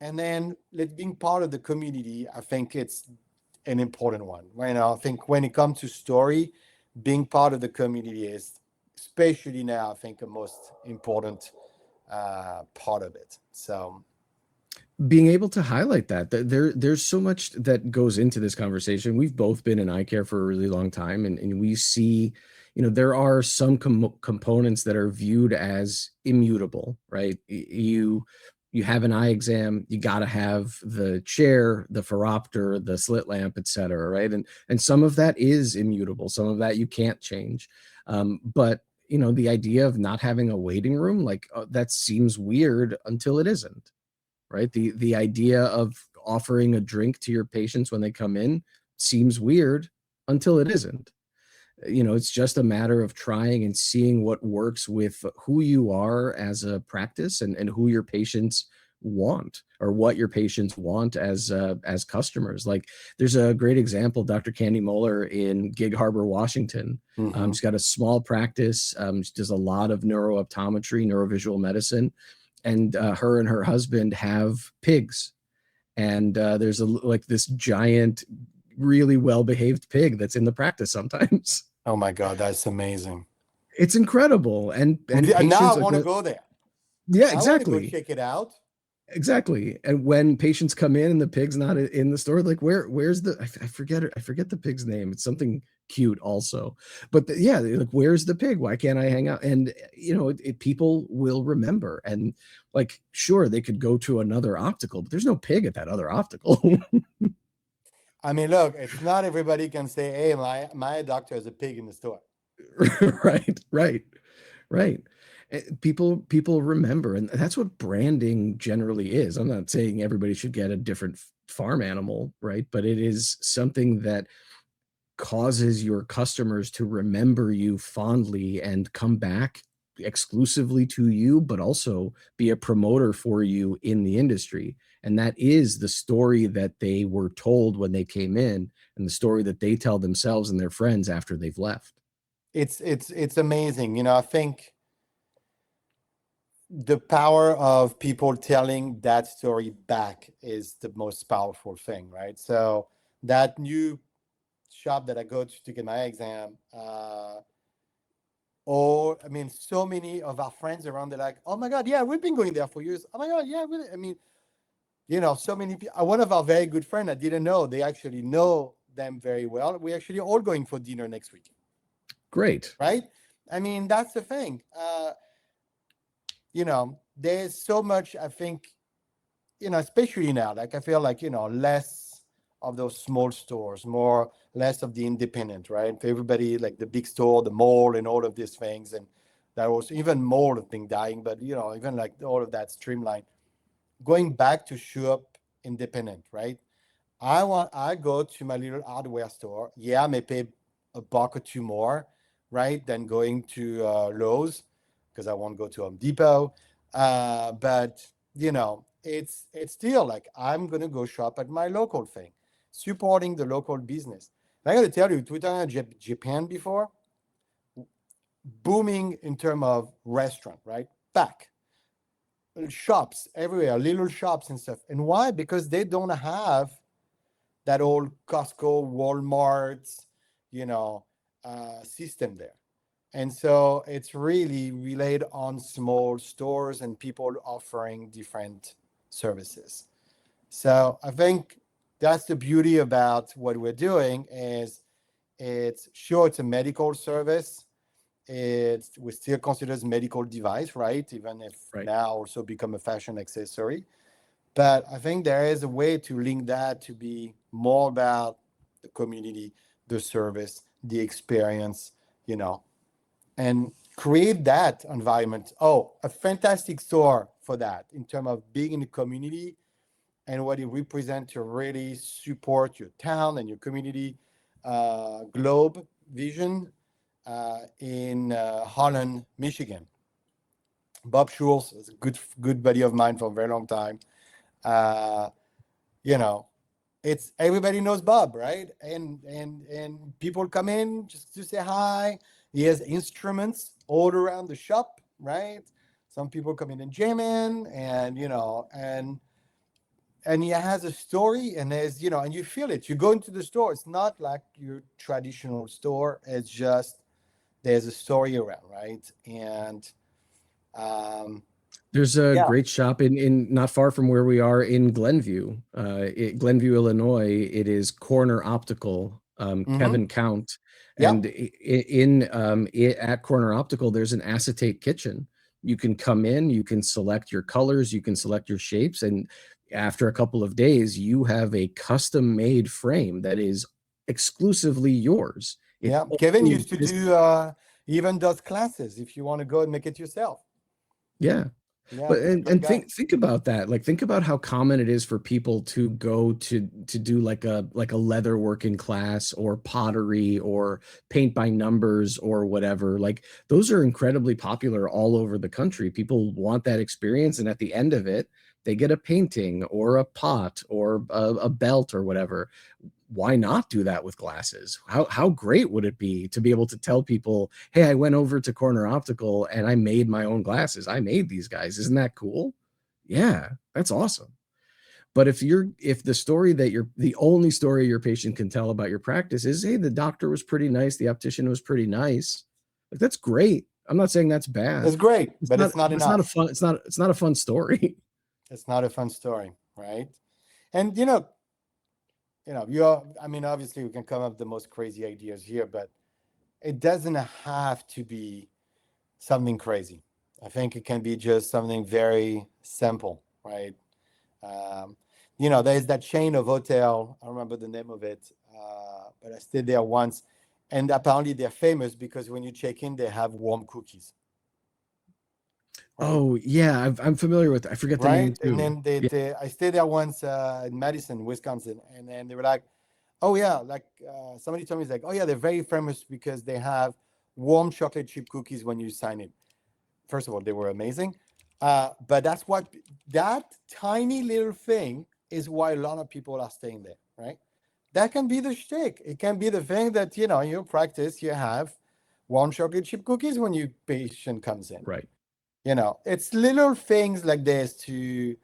And then being part of the community, I think it's an important one. Right now, I think when it comes to story, being part of the community is, especially now, I think, the most important part of it. So being able to highlight that there's so much that goes into this conversation. We've both been in eye care for a really long time, and we see, there are some components that are viewed as immutable, right? You have an eye exam, you got to have the chair, the phoropter, the slit lamp, etc., right? And some of that is immutable, some of that you can't change. But the idea of not having a waiting room, like, that seems weird until it isn't, right? The idea of offering a drink to your patients when they come in seems weird until it isn't. It's just a matter of trying and seeing what works with who you are as a practice, and who your patients want, or what your patients want as customers. Like, there's a great example, Dr. Candy Moeller in Gig Harbor, Washington. She's got a small practice. She does a lot of neurooptometry, neurovisual medicine, and her and her husband have pigs. And there's like this giant, really well-behaved pig that's in the practice sometimes. Oh my God, that's amazing. It's incredible. And now I patients, want to go there. yeah, I want to go exactly. check it out. Exactly. And when patients come in and the pig's not in the store, like, where's the, I forget it. I forget the pig's name. It's something cute also. But yeah, like, where's the pig? Why can't I hang out? And people will remember. And like, sure, they could go to another optical, but there's no pig at that other optical. I mean, look, it's not everybody can say, "Hey, my doctor has a pig in the store." Right, right, right. People remember, and that's what branding generally is. I'm not saying everybody should get a different farm animal, right? But it is something that causes your customers to remember you fondly and come back exclusively to you, but also be a promoter for you in the industry. And that is the story that they were told when they came in, and the story that they tell themselves and their friends after they've left. It's amazing. I think the power of people telling that story back is the most powerful thing, right? So that new shop that I go to get my exam, or I mean, so many of our friends around, they're like, "Oh my God, yeah, we've been going there for years. Oh my God, yeah, really." I mean, so many people. One of our very good friends, I didn't know, they actually know them very well. We're actually all going for dinner next week, Great. right? I mean, that's the thing. There's so much, I think, especially now, like I feel like, less of those small stores, less of the independent, right? For everybody, like the big store, the mall, and all of these things. And that was even more thing dying, but, even like all of that streamlined, going back to show up independent, right? I go to my little hardware store. Yeah, I may pay a buck or two more, right, than going to Lowe's, because I won't go to Home Depot. But it's still like I'm gonna go shop at my local thing, supporting the local business. And I got to tell you, we talked about Japan before, booming in terms of restaurant, right? Back shops everywhere, little shops and stuff. And why? Because they don't have that old Costco, Walmart, system there. And so it's really relied on small stores and people offering different services. So I think that's the beauty about what we're doing is it's sure it's a medical service. We still consider as medical device, right? Even if Right. now also become a fashion accessory. But I think there is a way to link that to be more about the community, the service, the experience, and create that environment. Oh, a fantastic store for that in terms of being in the community and what it represents to really support your town and your community globe vision in Holland, Michigan. Bob Schulz is a good buddy of mine for a very long time. Uh, you know, it's everybody knows Bob, right? And people come in just to say hi. He has instruments all around the shop, right? Some people come in and jam in, and he has a story, and and you feel it. You go into the store, it's not like your traditional store. It's just there's a story around, right? And um, There's a yeah, great shop in not far from where we are in Glenview, Glenview, Illinois. It is Corner Optical, mm-hmm, Kevin Count, yeah, and at Corner Optical, there's an acetate kitchen. You can come in, you can select your colors, you can select your shapes, and after a couple of days, you have a custom-made frame that is exclusively yours. It yeah. Kevin only used to exists. do even does classes if you want to go and make it yourself. Yeah. Yeah, But great and guy. think about that. Like, think about how common it is for people to go to do like a leather working class or pottery or paint by numbers or whatever. Like, those are incredibly popular all over the country. People want that experience, and at the end of it, they get a painting or a pot or a belt or whatever. Why not do that with glasses? How great would it be to be able to tell people, "Hey, I went over to Corner Optical and I made my own glasses. I made these guys. Isn't that cool?" Yeah, that's awesome. But if the only story your patient can tell about your practice is, "Hey, the doctor was pretty nice, the optician was pretty nice," like, that's great. I'm not saying that's It's bad. great, It's but not it's not it's not a enough. fun it's not a fun story. It's not a fun story, right? And I mean, obviously we can come up with the most crazy ideas here, but it doesn't have to be something crazy. I think it can be just something very simple, right? Um, there's that chain of hotel. I don't remember the name of it, but I stayed there once, and apparently they're famous because when you check in, they have warm cookies, right? Oh yeah, I'm familiar with. I forget the name Right. And too. then Yeah. I stayed there once in Madison, Wisconsin, and then they were like, "Oh yeah," like somebody told me, it's like, "Oh yeah, they're very famous because they have warm chocolate chip cookies when you sign in." First of all, they were amazing. But that tiny little thing is why a lot of people are staying there, right? That can be the shtick. It can be the thing that, you practice, you have warm chocolate chip cookies when your patient comes in. Right. It's little things like this to,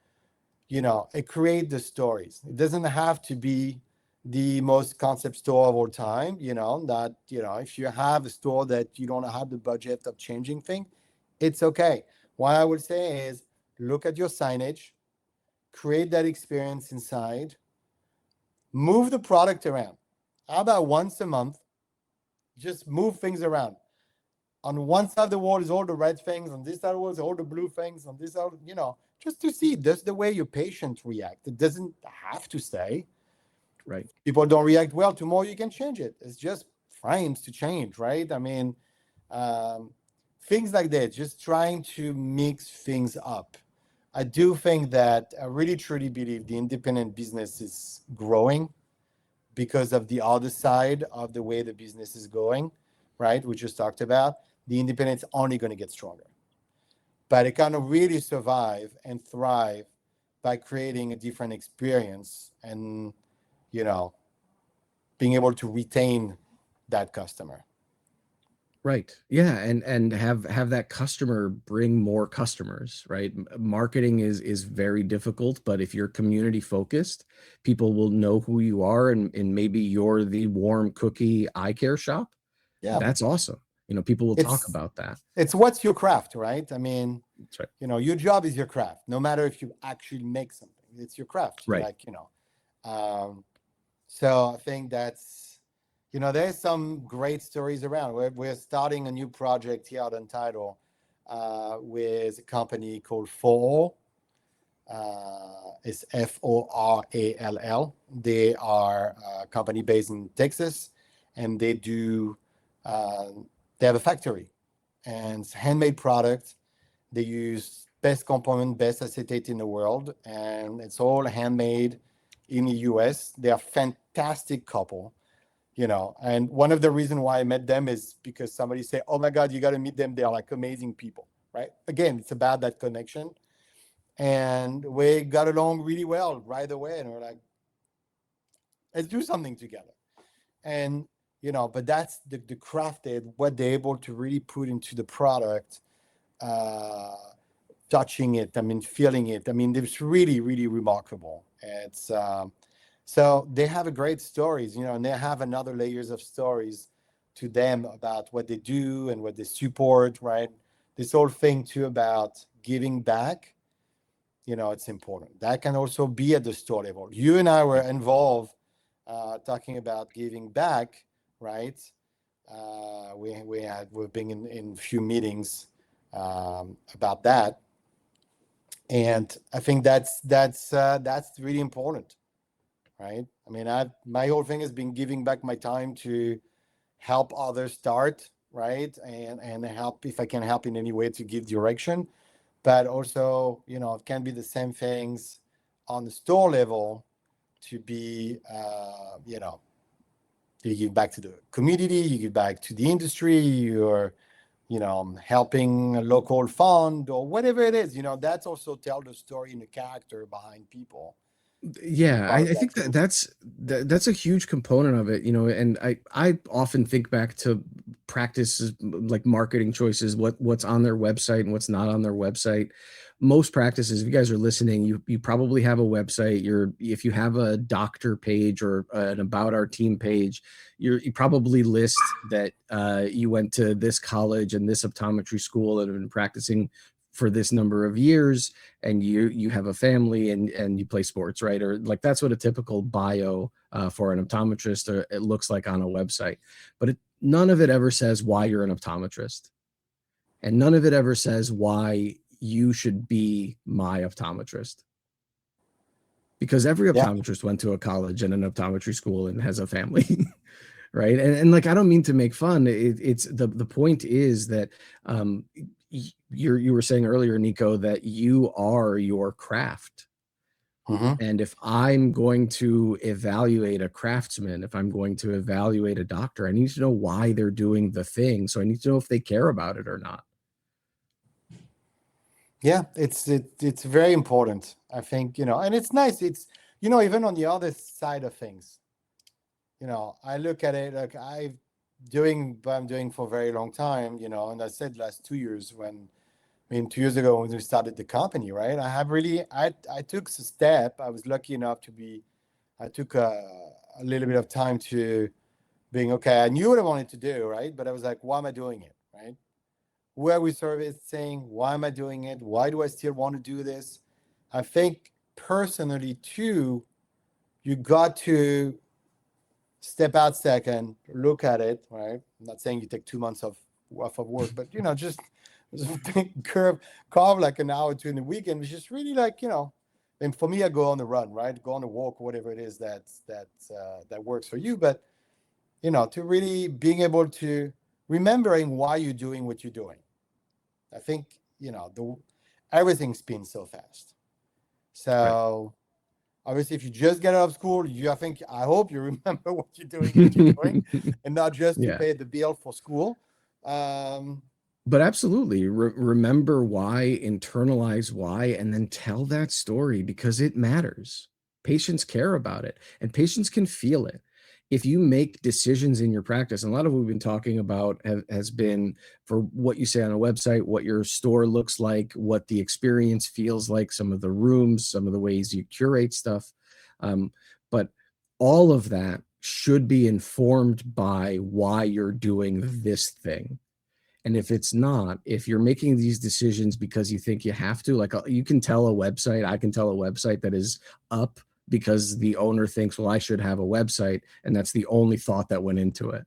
it create the stories. It doesn't have to be the most concept store of all time, that, if you have a store that you don't have the budget of changing things, it's okay. What I would say is look at your signage, create that experience inside, move the product around. How about once a month, just move things around? On one side of the wall is all the red things, on this side of the wall is all the blue things, on this side, just to see does the way your patients react. It doesn't have to stay. Right. People don't react well, tomorrow you can change it. It's just fine to change, right? I mean, um, things like that, just trying to mix things up. I do think that I really truly believe the independent business is growing because of the other side of the way the business is going, right? We just talked about the independent's only going to get stronger, but it kind of really survive and thrive by creating a different experience and, you know, being able to retain that customer. Right. Yeah, and have that customer bring more customers, right? Marketing is very difficult, but if you're community focused, people will know who you are, and maybe you're the warm cookie eye care shop. Yeah, That's awesome. People will talk it's about that. it's what's your craft, right? I mean, That's right. your job is your craft. No matter if you actually make something, it's your craft. Right. Like, um, so I think that's, there's some great stories around. We're starting a new project here at Untitled with a company called Fall. It's Forall. They are a company based in Texas, and uh, they have a factory and it's handmade product. They use best component, best acetate in the world, and it's all handmade in the US. They are fantastic couple, and one of the reasons why I met them is because somebody said, "Oh my God, you got to meet them. They're like amazing people," right? Again, it's about that connection. And we got along really well right away. And we're like, let's do something together. And, but that's the crafted, what they're able to really put into the product, uh, touching it, I mean, feeling it. I mean, it's really, really remarkable. So they have a great stories, and they have another layers of stories to them about what they do and what they support, right? This whole thing too about giving back, it's important. That can also be at the store level. You and I were involved talking about giving back, right? We've been in a few meetings about that, and I think that's really important, right? I mean, my whole thing has been giving back my time to help others start, right, and help if I can help in any way to give direction, but also, it can be the same things on the store level to be, you give back to the community, you give back to the industry, you're, helping a local fund or whatever it is, that's also tell the story and the character behind people. Yeah, I, Part of I that think too. that's a huge component of it, and I often think back to practices like marketing choices, what's on their website and what's not on their website. Most practices, if you guys are listening, you probably have a website. If you have a doctor page or an about our team page, you probably list that you went to this college and this optometry school and have been practicing for this number of years, and you have a family, and you play sports, right? Or like that's what a typical bio for an optometrist it looks like on a website. But none of it ever says why you're an optometrist, and none of it ever says why you should be my optometrist. Because every Yeah. optometrist went to a college and an optometry school and has a family. Right. And like, I don't mean to make fun. It's the point is that you were saying earlier, Nico, that you are your craft. Mm-hmm. And if I'm going to evaluate a craftsman, if I'm going to evaluate a doctor, I need to know why they're doing the thing. So I need to know if they care about it or not. Yeah, it's very important. I think, and it's nice. It's, even on the other side of things, I look at it like doing what I'm doing for a very long time, and I said last 2 years 2 years ago when we started the company, right? I took a step. I was lucky enough I took a little bit of time to being, okay, I knew what I wanted to do, right? But I was like, why am I doing it, right? Who are we servicing? Why am I doing it? Why do I still want to do this? I think personally too, you got to step out second, look at it, right? I'm not saying you take 2 months off of work, but just carve like an hour or two in the weekend, which is really like, and for me, I go on the run, right? Go on a walk, whatever it is that works for you. But to really being able to remembering why you're doing what you're doing. I think, everything spins so fast. Right. So obviously, if you just get out of school, I hope you remember what you're doing, and not just to Yeah. pay the bill for school. Um, But absolutely, remember why, internalize why, and then tell that story because it matters. Patients care about it, and patients can feel it. If you make decisions in your practice, and a lot of what we've been talking about has been for what you say on a website, what your store looks like, what the experience feels like, some of the rooms, some of the ways you curate stuff. But all of that should be informed by why you're doing this thing. And if it's not, if you're making these decisions because you think you have to, like you can tell a website, I can tell a website that is up because the owner thinks, well, I should have a website. And that's the only thought that went into it.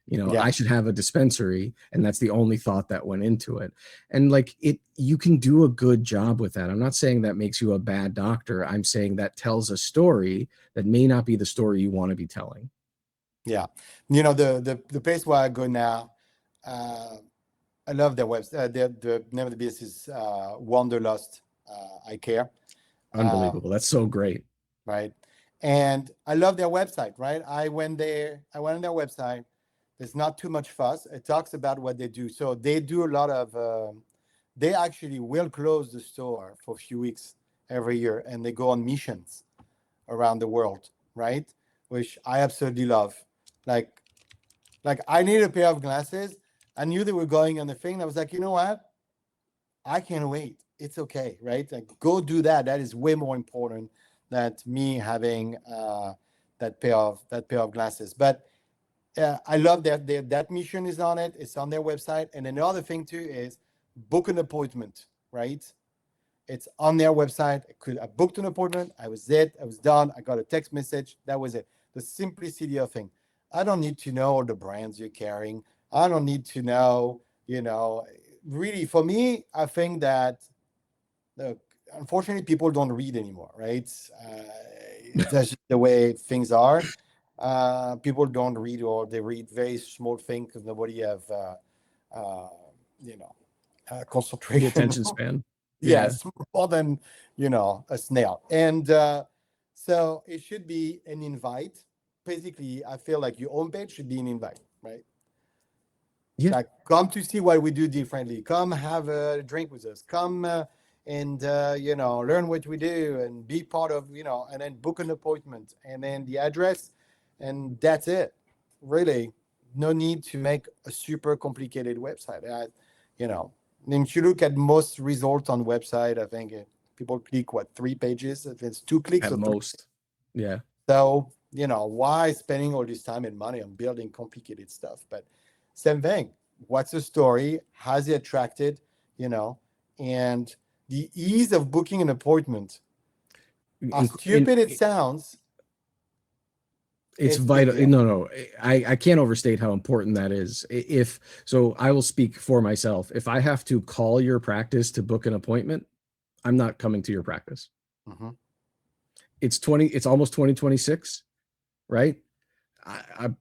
yeah, I should have a dispensary, and that's the only thought that went into it. And like you can do a good job with that. I'm not saying that makes you a bad doctor. I'm saying that tells a story that may not be the story you want to be telling. yeah. The place where I go now, uh, I love their website. The name of the business is Wanderlust Eyecare. Unbelievable. That's so great. Right? And I love their website, right? I went on their website. There's not too much fuss. It talks about what they do. So they do a lot of, they actually will close the store for a few weeks every year, and they go on missions around the world, right? Which I absolutely love. Like, like I need a pair of glasses. I knew they were going on the thing. I was like, you know what? I can't wait. It's okay, right? Like, go do that. That is way more important than me having that pair of glasses. But I love that mission is on it. It's on their website. And another thing too is book an appointment, right? It's on their website. I booked an appointment. I was done. I got a text message. That was it. The simplicity of thing. I don't need to know all the brands you're carrying. I don't need to know, really for me, I think that look, unfortunately, people don't read anymore, right? That's just the way things are. People don't read, or they read very small things because nobody have, uh, you know, The concentration. attention span. Yeah. Yes, more than a snail. And so it should be an invite. Basically, I feel like your homepage should be an invite, right? Yeah. Like, come to see what we do differently. Come have a drink with us. Come and learn what we do and be part of, and then book an appointment and then the address, and that's it. Really, no need to make a super complicated website. I mean, if you look at most results on website, I think people click 3 pages. If it's 2 clicks At or 3. most. Yeah. So, why spending all this time and money on building complicated stuff? But same thing. What's the story? Has it attracted, you know, And the ease of booking an appointment, as In, stupid it sounds, it's it's a big vital. deal. No, I can't overstate how important that is. If so, I will speak for myself. If I have to call your practice to book an appointment, I'm not coming to your practice. Mm-hmm. It's almost 2026, right?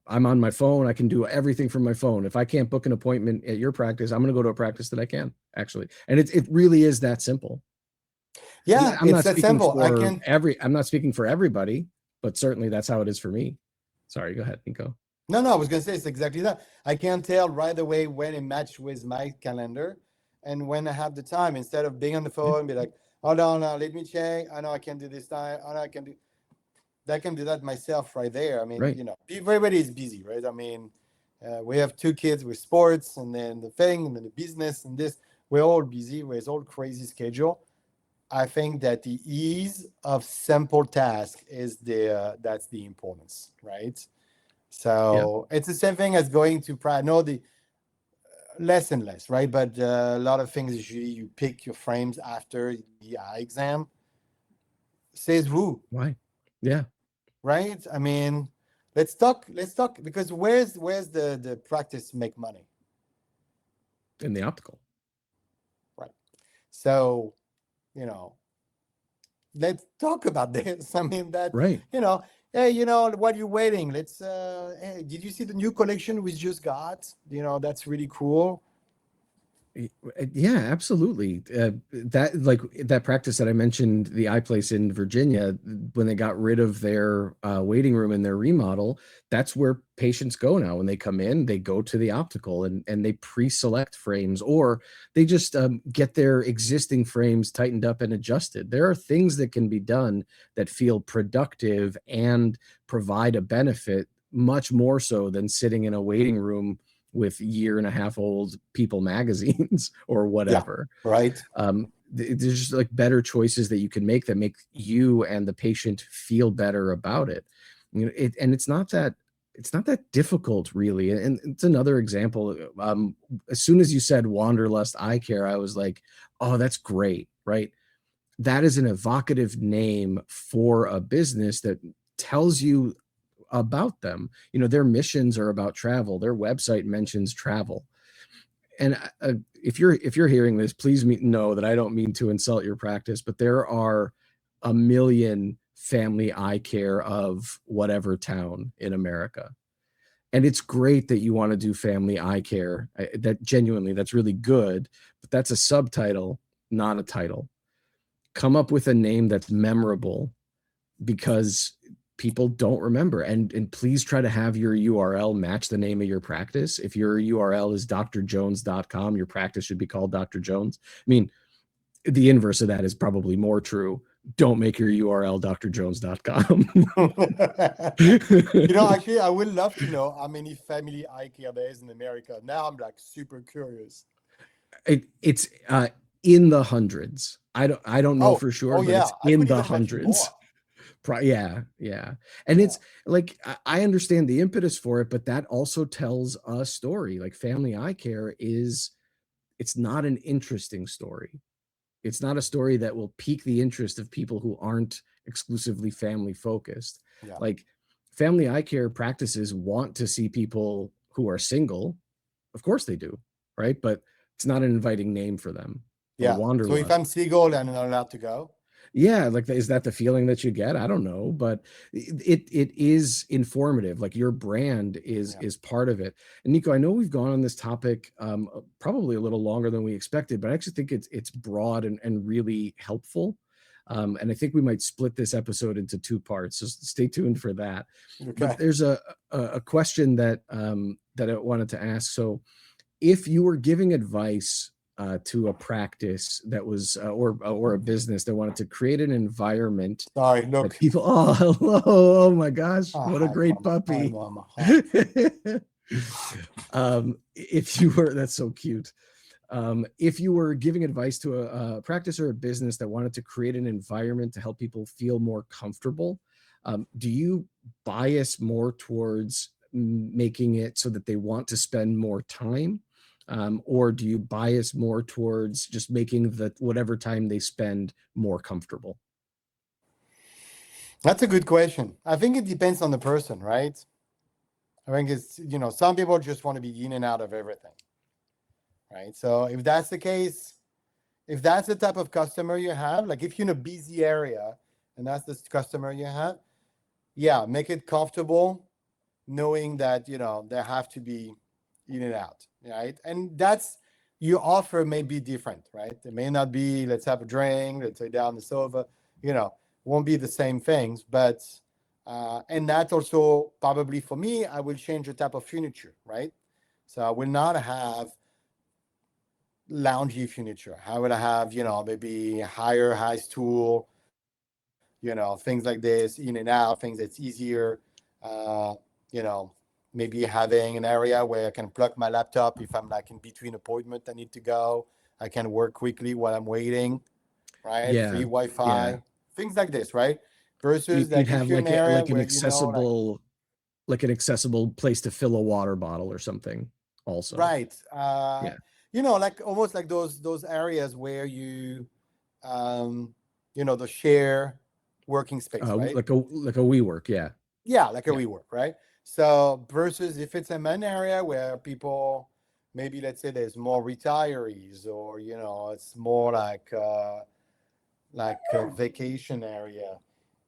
I'm on my phone. I can do everything from my phone. If I can't book an appointment at your practice, I'm going to go to a practice that I can actually. And it really is that simple. Yeah, I'm it's not that speaking simple. for I'm not speaking for everybody, but certainly that's how it is for me. Sorry, go ahead, Nico. No, I was gonna say it's exactly that. I can tell right away when it matched with my calendar, and when I have the time, instead of being on the Yeah, phone, be like, hold on, let me check. I know I can do this time. I know I can do that. I can do that myself right there. I mean, right. everybody is busy, right? I mean, we have two kids with sports, and then the thing, and then the business, and this. We're all busy. We're all crazy schedule. I think that the ease of simple task is that's the importance, right? Yeah. So it's the same thing as going to practice. No, the less and less, right? But a lot of things usually you pick your frames after the eye exam. Says who, Why? Yeah. right? I mean, let's talk. Let's talk because where's the practice make money, In the optical. right? So you know, let's talk about this. I mean that Right. hey, what are you waiting? Let's. Hey, did you see the new collection we just got? That's really cool. Yeah, absolutely. That like that practice that I mentioned, the eye place in Virginia, when they got rid of their waiting room in their remodel, that's where patients go now. When they come in, they go to the optical and they pre-select frames, or they just get their existing frames tightened up and adjusted. There are things that can be done that feel productive and provide a benefit much more so than sitting in a waiting room with year and a half old People magazines or Yeah, whatever. right. There's just like better choices that you can make that make you and the patient feel better about it. And it's not that difficult really. And it's another example. As soon as you said Wanderlust Eye Care, I was like, oh, that's great, right? That is an evocative name for a business that tells you about them. Their missions are about travel. Their website mentions travel. And if you're hearing this, please know that I don't mean to insult your practice, but there are a million family eye care of whatever town in America. And it's great that you want to do family eye care. That genuinely, that's really good, but that's a subtitle, not a title. Come up with a name that's memorable because people don't remember. And please try to have your URL match the name of your practice. If your URL is drjones.com, your practice should be called Dr. Jones. I mean, the inverse of that is probably more true. Don't make your URL drjones.com. Actually, I would love to know how many family eye care there is in America. Now I'm like super curious. It's in the hundreds. I don't know Oh, for sure, but yeah, it's I in could the even mention more. hundreds. Yeah. And Yeah, it's like I understand the impetus for it, but that also tells a story. Like family eye care it's not an interesting story. It's not a story that will pique the interest of people who aren't exclusively family focused. yeah, Like family eye care practices want to see people who are single. Of course they do, right? But it's not an inviting name for them. Or yeah. So if wanderlust. I'm single and I'm not allowed to go, Yeah, like is that the feeling that you get? I don't know, but it is informative. Like your brand is yeah, is part of it. And Nico, I know we've gone on this topic probably a little longer than we expected, but I actually think it's broad and really helpful. And I think we might split this episode into two parts. So stay tuned for that. But okay. there's a question that I wanted to ask. So if you were giving advice to a practice that was or a business that wanted to create an environment Sorry, that look. people hello, oh my gosh, Ah, what a hi, great mama. Hi, puppy. mama. Hi. If you were That's so cute. If you were giving advice to a practice or a business that wanted to create an environment to help people feel more comfortable, do you bias more towards making it so that they want to spend more time, or do you bias more towards just making the whatever time they spend more comfortable? That's a good question. I think it depends on the person, right? I think it's, some people just want to be in and out of everything, right? So if that's the case, if that's the type of customer you have, like if you're in a busy area and that's the customer you have, yeah, make it comfortable, knowing that, they have to be in and out, right? And that's, your offer may be different, right? It may not be, let's have a drink, let's lay down the sofa, won't be the same things, but, and that's also probably for me, I will change the type of furniture, right? So I will not have loungy furniture. I will have, maybe high stool, things like this, in and out, things that's easier. Uh, you know, Maybe having an area where I can plug my laptop if I'm like in between appointment I need to go. I can work quickly while I'm waiting, right? Free Yeah, yeah. Wi-Fi, things like this, right? Versus You'd like if have you're in an area like an where accessible place to fill a water bottle or something also. right, Yeah. like almost like those areas where you, um, the share working space, right? Like a WeWork, yeah. Yeah, like a Yeah. WeWork, right? So versus if it's a an area where people, maybe let's say there's more retirees, or it's more like a vacation area,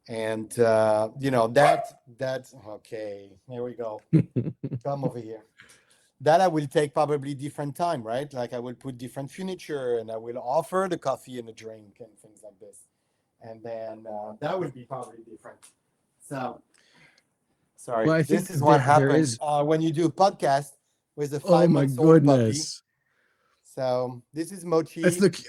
and that's okay. Here we go. Come over here. That I will take probably different time, right? Like I will put different furniture, and I will offer the coffee and the drink and things like this, and then that would be probably different. So Well, sorry, I this think is what there happened is. when you do a podcast with a Oh five my months old puppy. goodness. So this is That's Mochi.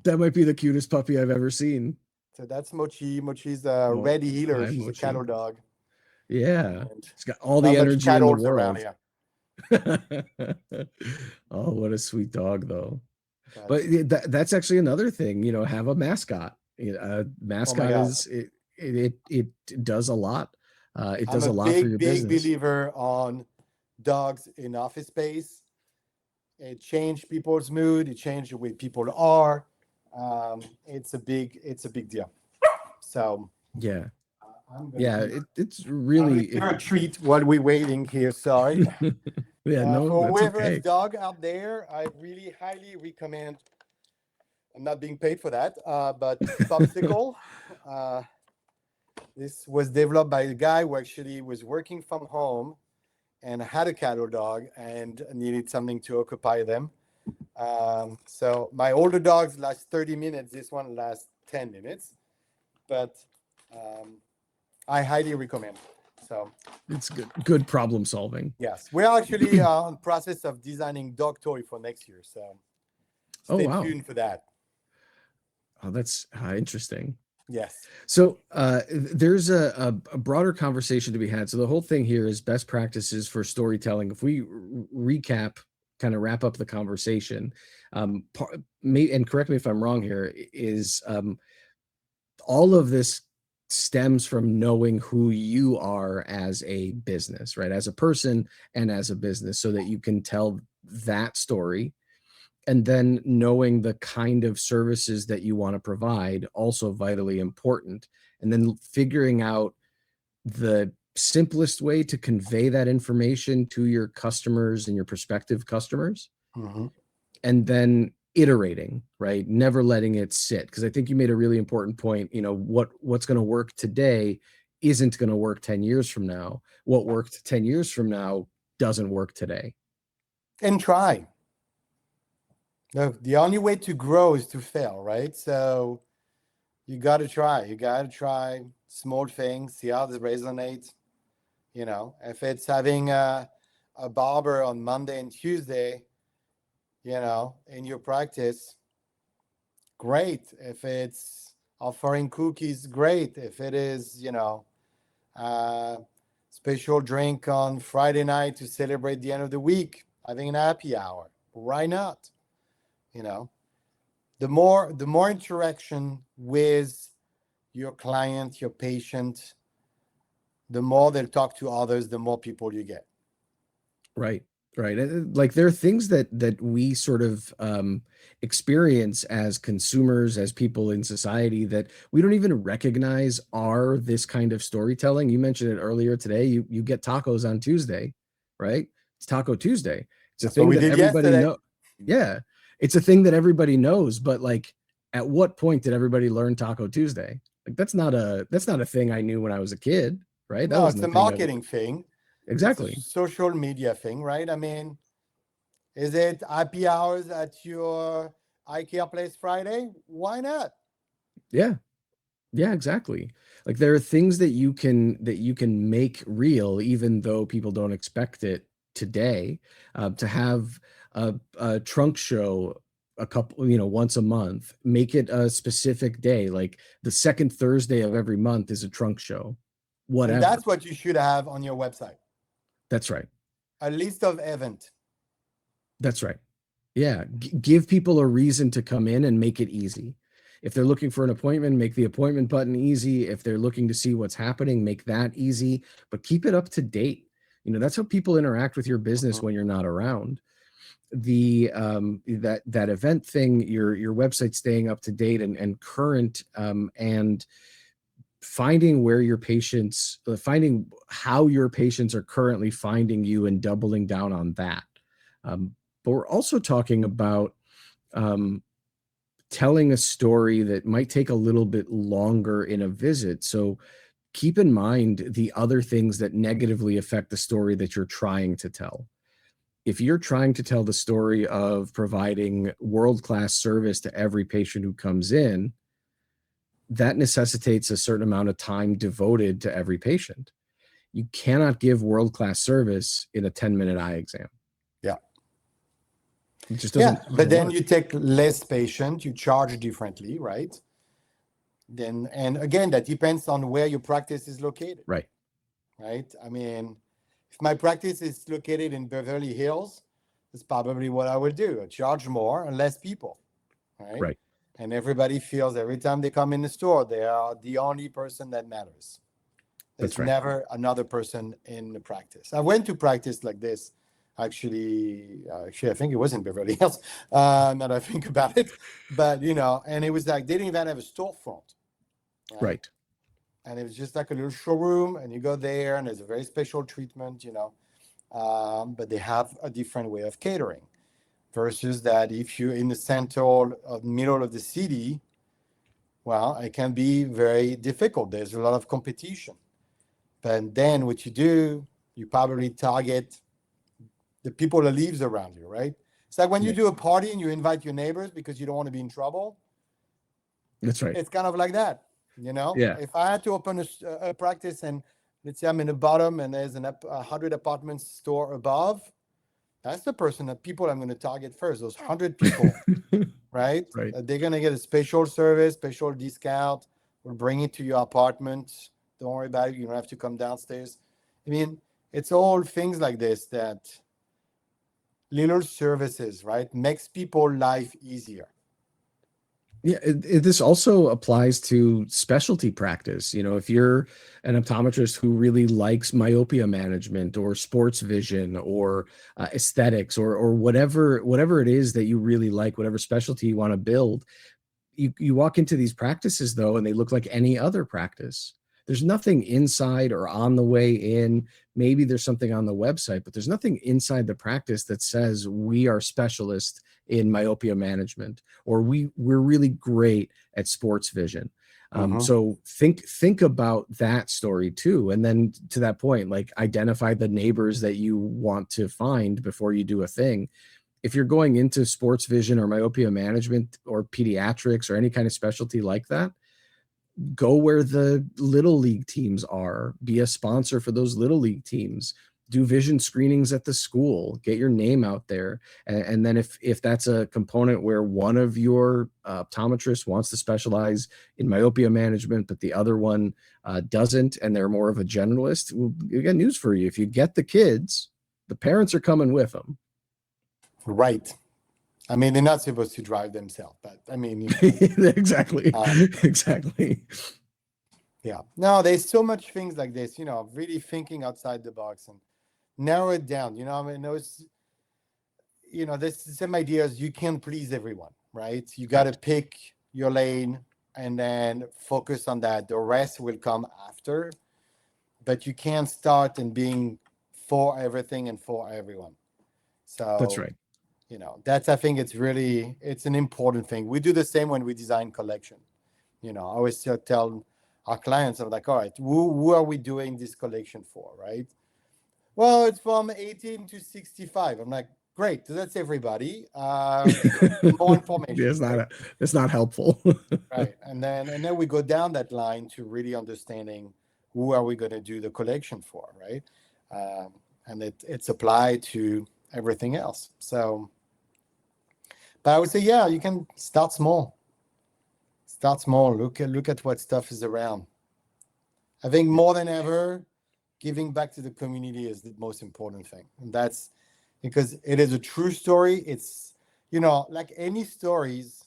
that might be the cutest puppy I've ever seen. So that's Mochi. Mochi's a Oh, red healer. hi, She's a Mochi. cattle dog, Yeah. and It's got all not the much energy in the cattles around world. here. Oh, what a sweet dog, though. But But that's actually another thing, have a mascot. A oh my mascot god, is it does a lot. It I'm does a a lot for big your big business. believer on dogs in office space. It changed people's mood. It changed the way people are. It's a big deal. So Yeah. I'm gonna Yeah, give it's I'm gonna really give her a treat while we're waiting here. Sorry. yeah, no, For that's whoever has okay. dog out there, I really highly recommend. I'm not being paid for that, but Popsicle. Uh, this was developed by a guy who actually was working from home and had a cattle dog and needed something to occupy them. So my older dogs last 30 minutes. This one lasts 10 minutes, but um, I highly recommend. So It's good problem solving. yes, we're actually on process of designing dog toy for next year. So Oh, stay wow. tuned for that. Oh, that's interesting. Yes. So there's a broader conversation to be had. So the whole thing here is best practices for storytelling. If we recap, kind of wrap up the conversation, and correct me if I'm wrong here, is all of this stems from knowing who you are as a business, right? As a person and as a business, so that you can tell that story, and then knowing the kind of services that you want to provide, also vitally important, and then figuring out the simplest way to convey that information to your customers and your prospective customers, Mhm. and then iterating, right? Never letting it sit, because I think you made a really important point. What's going to work today isn't going to work 10 years from now. What worked 10 years from now doesn't work today. And try. The only way to grow is to fail, right? So you got to try. You got to try small things, see how this resonates. If it's having a barber on Monday and Tuesday, in your practice, great. If it's offering cookies, great. If it is, uh, special drink on Friday night to celebrate the end of the week, having an happy hour, why not? You know, the more interaction with your client, your patient, the more they'll talk to others, the more people you get. Right. Right. Like there are things that we sort of experience as consumers, as people in society that we don't even recognize are this kind of storytelling. You mentioned it earlier today. You get tacos on Tuesday, right? It's Taco Tuesday. It's a That's what thing we that did everybody yesterday. know. Yeah. It's a thing that everybody knows, but like at what point did everybody learn Taco Tuesday? Like that's not a thing I knew when I was a kid, right? That No, wasn't it's a a thing I marketing thing. It's a exactly. social media thing, right? I mean, is it happy hours at your Eyecare place Friday? Why not? Yeah. Yeah, exactly. Like there are things that you can make real, even though people don't expect it today. To have a trunk show a couple, once a month, make it a specific day, like the second Thursday of every month is a trunk show, And whatever. that's what you should have on your website. That's right. A list of events. That's right. Yeah, give people a reason to come in and make it easy. If they're looking for an appointment, make the appointment button easy. If they're looking to see what's happening, make that easy, but keep it up to date. That's how people interact with your business Mhm. when you're not around. The that event thing, your website staying up to date and current, and finding how your patients are currently finding you and doubling down on that. But we're also talking about um, telling a story that might take a little bit longer in a visit. So keep in mind the other things that negatively affect the story that you're trying to tell. If you're trying to tell the story of providing world-class service to every patient who comes in, that necessitates a certain amount of time devoted to every patient. You cannot give world-class service in a 10-minute eye exam. Yeah. It just Yeah. doesn't But then work. you take less patient, you charge differently, right? Then, and again, that depends on where your practice is located, Right. right? I mean, if my practice is located in Beverly Hills, that's probably what I would do. I charge more and less people, right? Right. And everybody feels every time they come in the store, they are the only person that matters. There's That's right. never another person in the practice. I went to practice like this. Actually, I think it was in Beverly Hills. Now that I think about it, but and it was like they didn't even have a storefront, right? Right. And it was just like a little showroom, and you go there, and there's a very special treatment, but they have a different way of catering versus that if you're in the central middle of the city, well, it can be very difficult. There's a lot of competition. But then what you do, you probably target the people that lives around you, right? It's like when you Right. do a party and you invite your neighbors because you don't want to be in trouble. That's right. It's kind of like that, Yeah. If I had to open a practice and let's say I'm in the bottom and there's 100 apartment store above, that's the person that people I'm going to target first. Those 100 people, right? Right. They're going to get a special service, special discount. We'll bring it to your apartment. Don't worry about it. You don't have to come downstairs. I mean, it's all things like this that little services, right, makes people life easier. Yeah, this also applies to specialty practice. If you're an optometrist who really likes myopia management or sports vision or aesthetics or whatever it is that you really like, whatever specialty you want to build, you walk into these practices though, and they look like any other practice. There's nothing inside or on the way in. Maybe there's something on the website, but there's nothing inside the practice that says we are specialists in myopia management or we're really great at sports vision. Mm-hmm. So think about that story too, and then to that point, like identify the neighbors that you want to find before you do a thing. If you're going into sports vision or myopia management or pediatrics or any kind of specialty like that, go where the little league teams are, be a sponsor for those little league teams, do vision screenings at the school, get your name out there. And then if that's a component where one of your optometrists wants to specialize in myopia management, but the other one doesn't, and they're more of a generalist, well, you got news for you. If you get the kids, the parents are coming with them. Right. I mean, they're not supposed to drive themselves, but I mean, Exactly. um, Exactly. yeah. No, there's so much things like this, really thinking outside the box and narrow it down. I mean, this the same idea as you can't please everyone, right? You got to pick your lane and then focus on that. The rest will come after, but you can't start in being for everything and for everyone. That's So, right. I think it's an important thing. We do the same when we design collection. I always tell our clients, I'm like, all right, who are we doing this collection for, right? Well, it's from 18 to 65. I'm like, great, so that's everybody. More information. It's not helpful. Right. And then we go down that line to really understanding who are we going to do the collection for, right? And it's applied to everything else. So, but I would say, yeah, you can start small. Start small. Look at what stuff is around. I think more than ever, giving back to the community is the most important thing. And that's because it is a true story. It's, like any stories,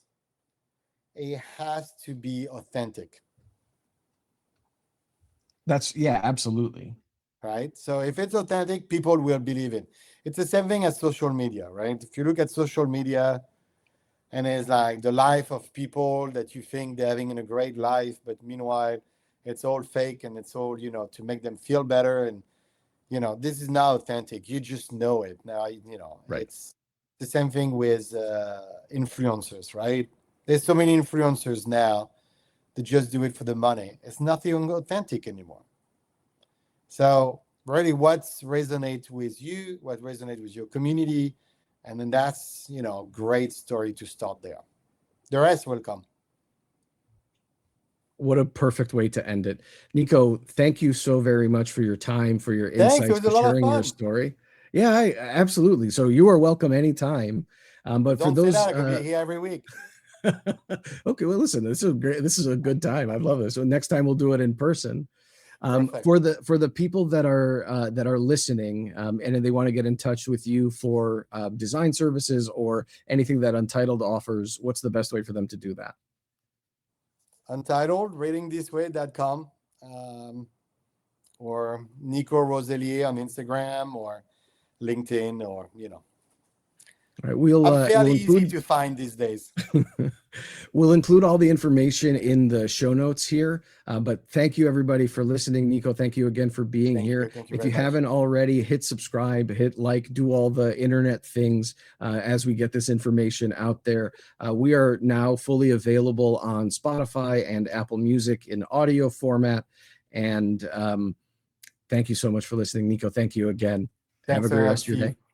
it has to be authentic. Yeah, absolutely. Right. So if it's authentic, people will believe it. It's the same thing as social media, right? If you look at social media and it's like the life of people that you think they're having a great life, but meanwhile, it's all fake and it's all, to make them feel better. And, this is not authentic. You just know it. Now, Right. it's the same thing with influencers, right? There's so many influencers now that just do it for the money. It's nothing authentic anymore. So really what resonates with you, what resonates with your community, and then that's, great story to start there. The rest will come. What a perfect way to end it. Nico, thank you so very much for your time, for your Thanks. It insights, was a for lot of sharing your fun. story. Yeah, absolutely. So you are welcome anytime. But for Don't say those, that. I could be here every week. okay, well, listen, this is great. This is a good time. I love this. So next time we'll do it in person. For the people that are listening, and they want to get in touch with you for design services or anything that Untitled offers, what's the best way for them to do that? Untitled, ratingthisway.com, or Nico Roseillier on Instagram or LinkedIn, or All right, we'll I'm fairly we'll easy include to find these days. we'll include all the information in the show notes here. But thank you everybody for listening. Nico, thank you again for being here. Thank you If very you much. haven't already, hit subscribe, hit like, do all the internet things as we get this information out there. We are now fully available on Spotify and Apple Music in audio format. And thank you so much for listening, Nico. Thank you again. Have Thanks a very great much, rest of your Steve. day.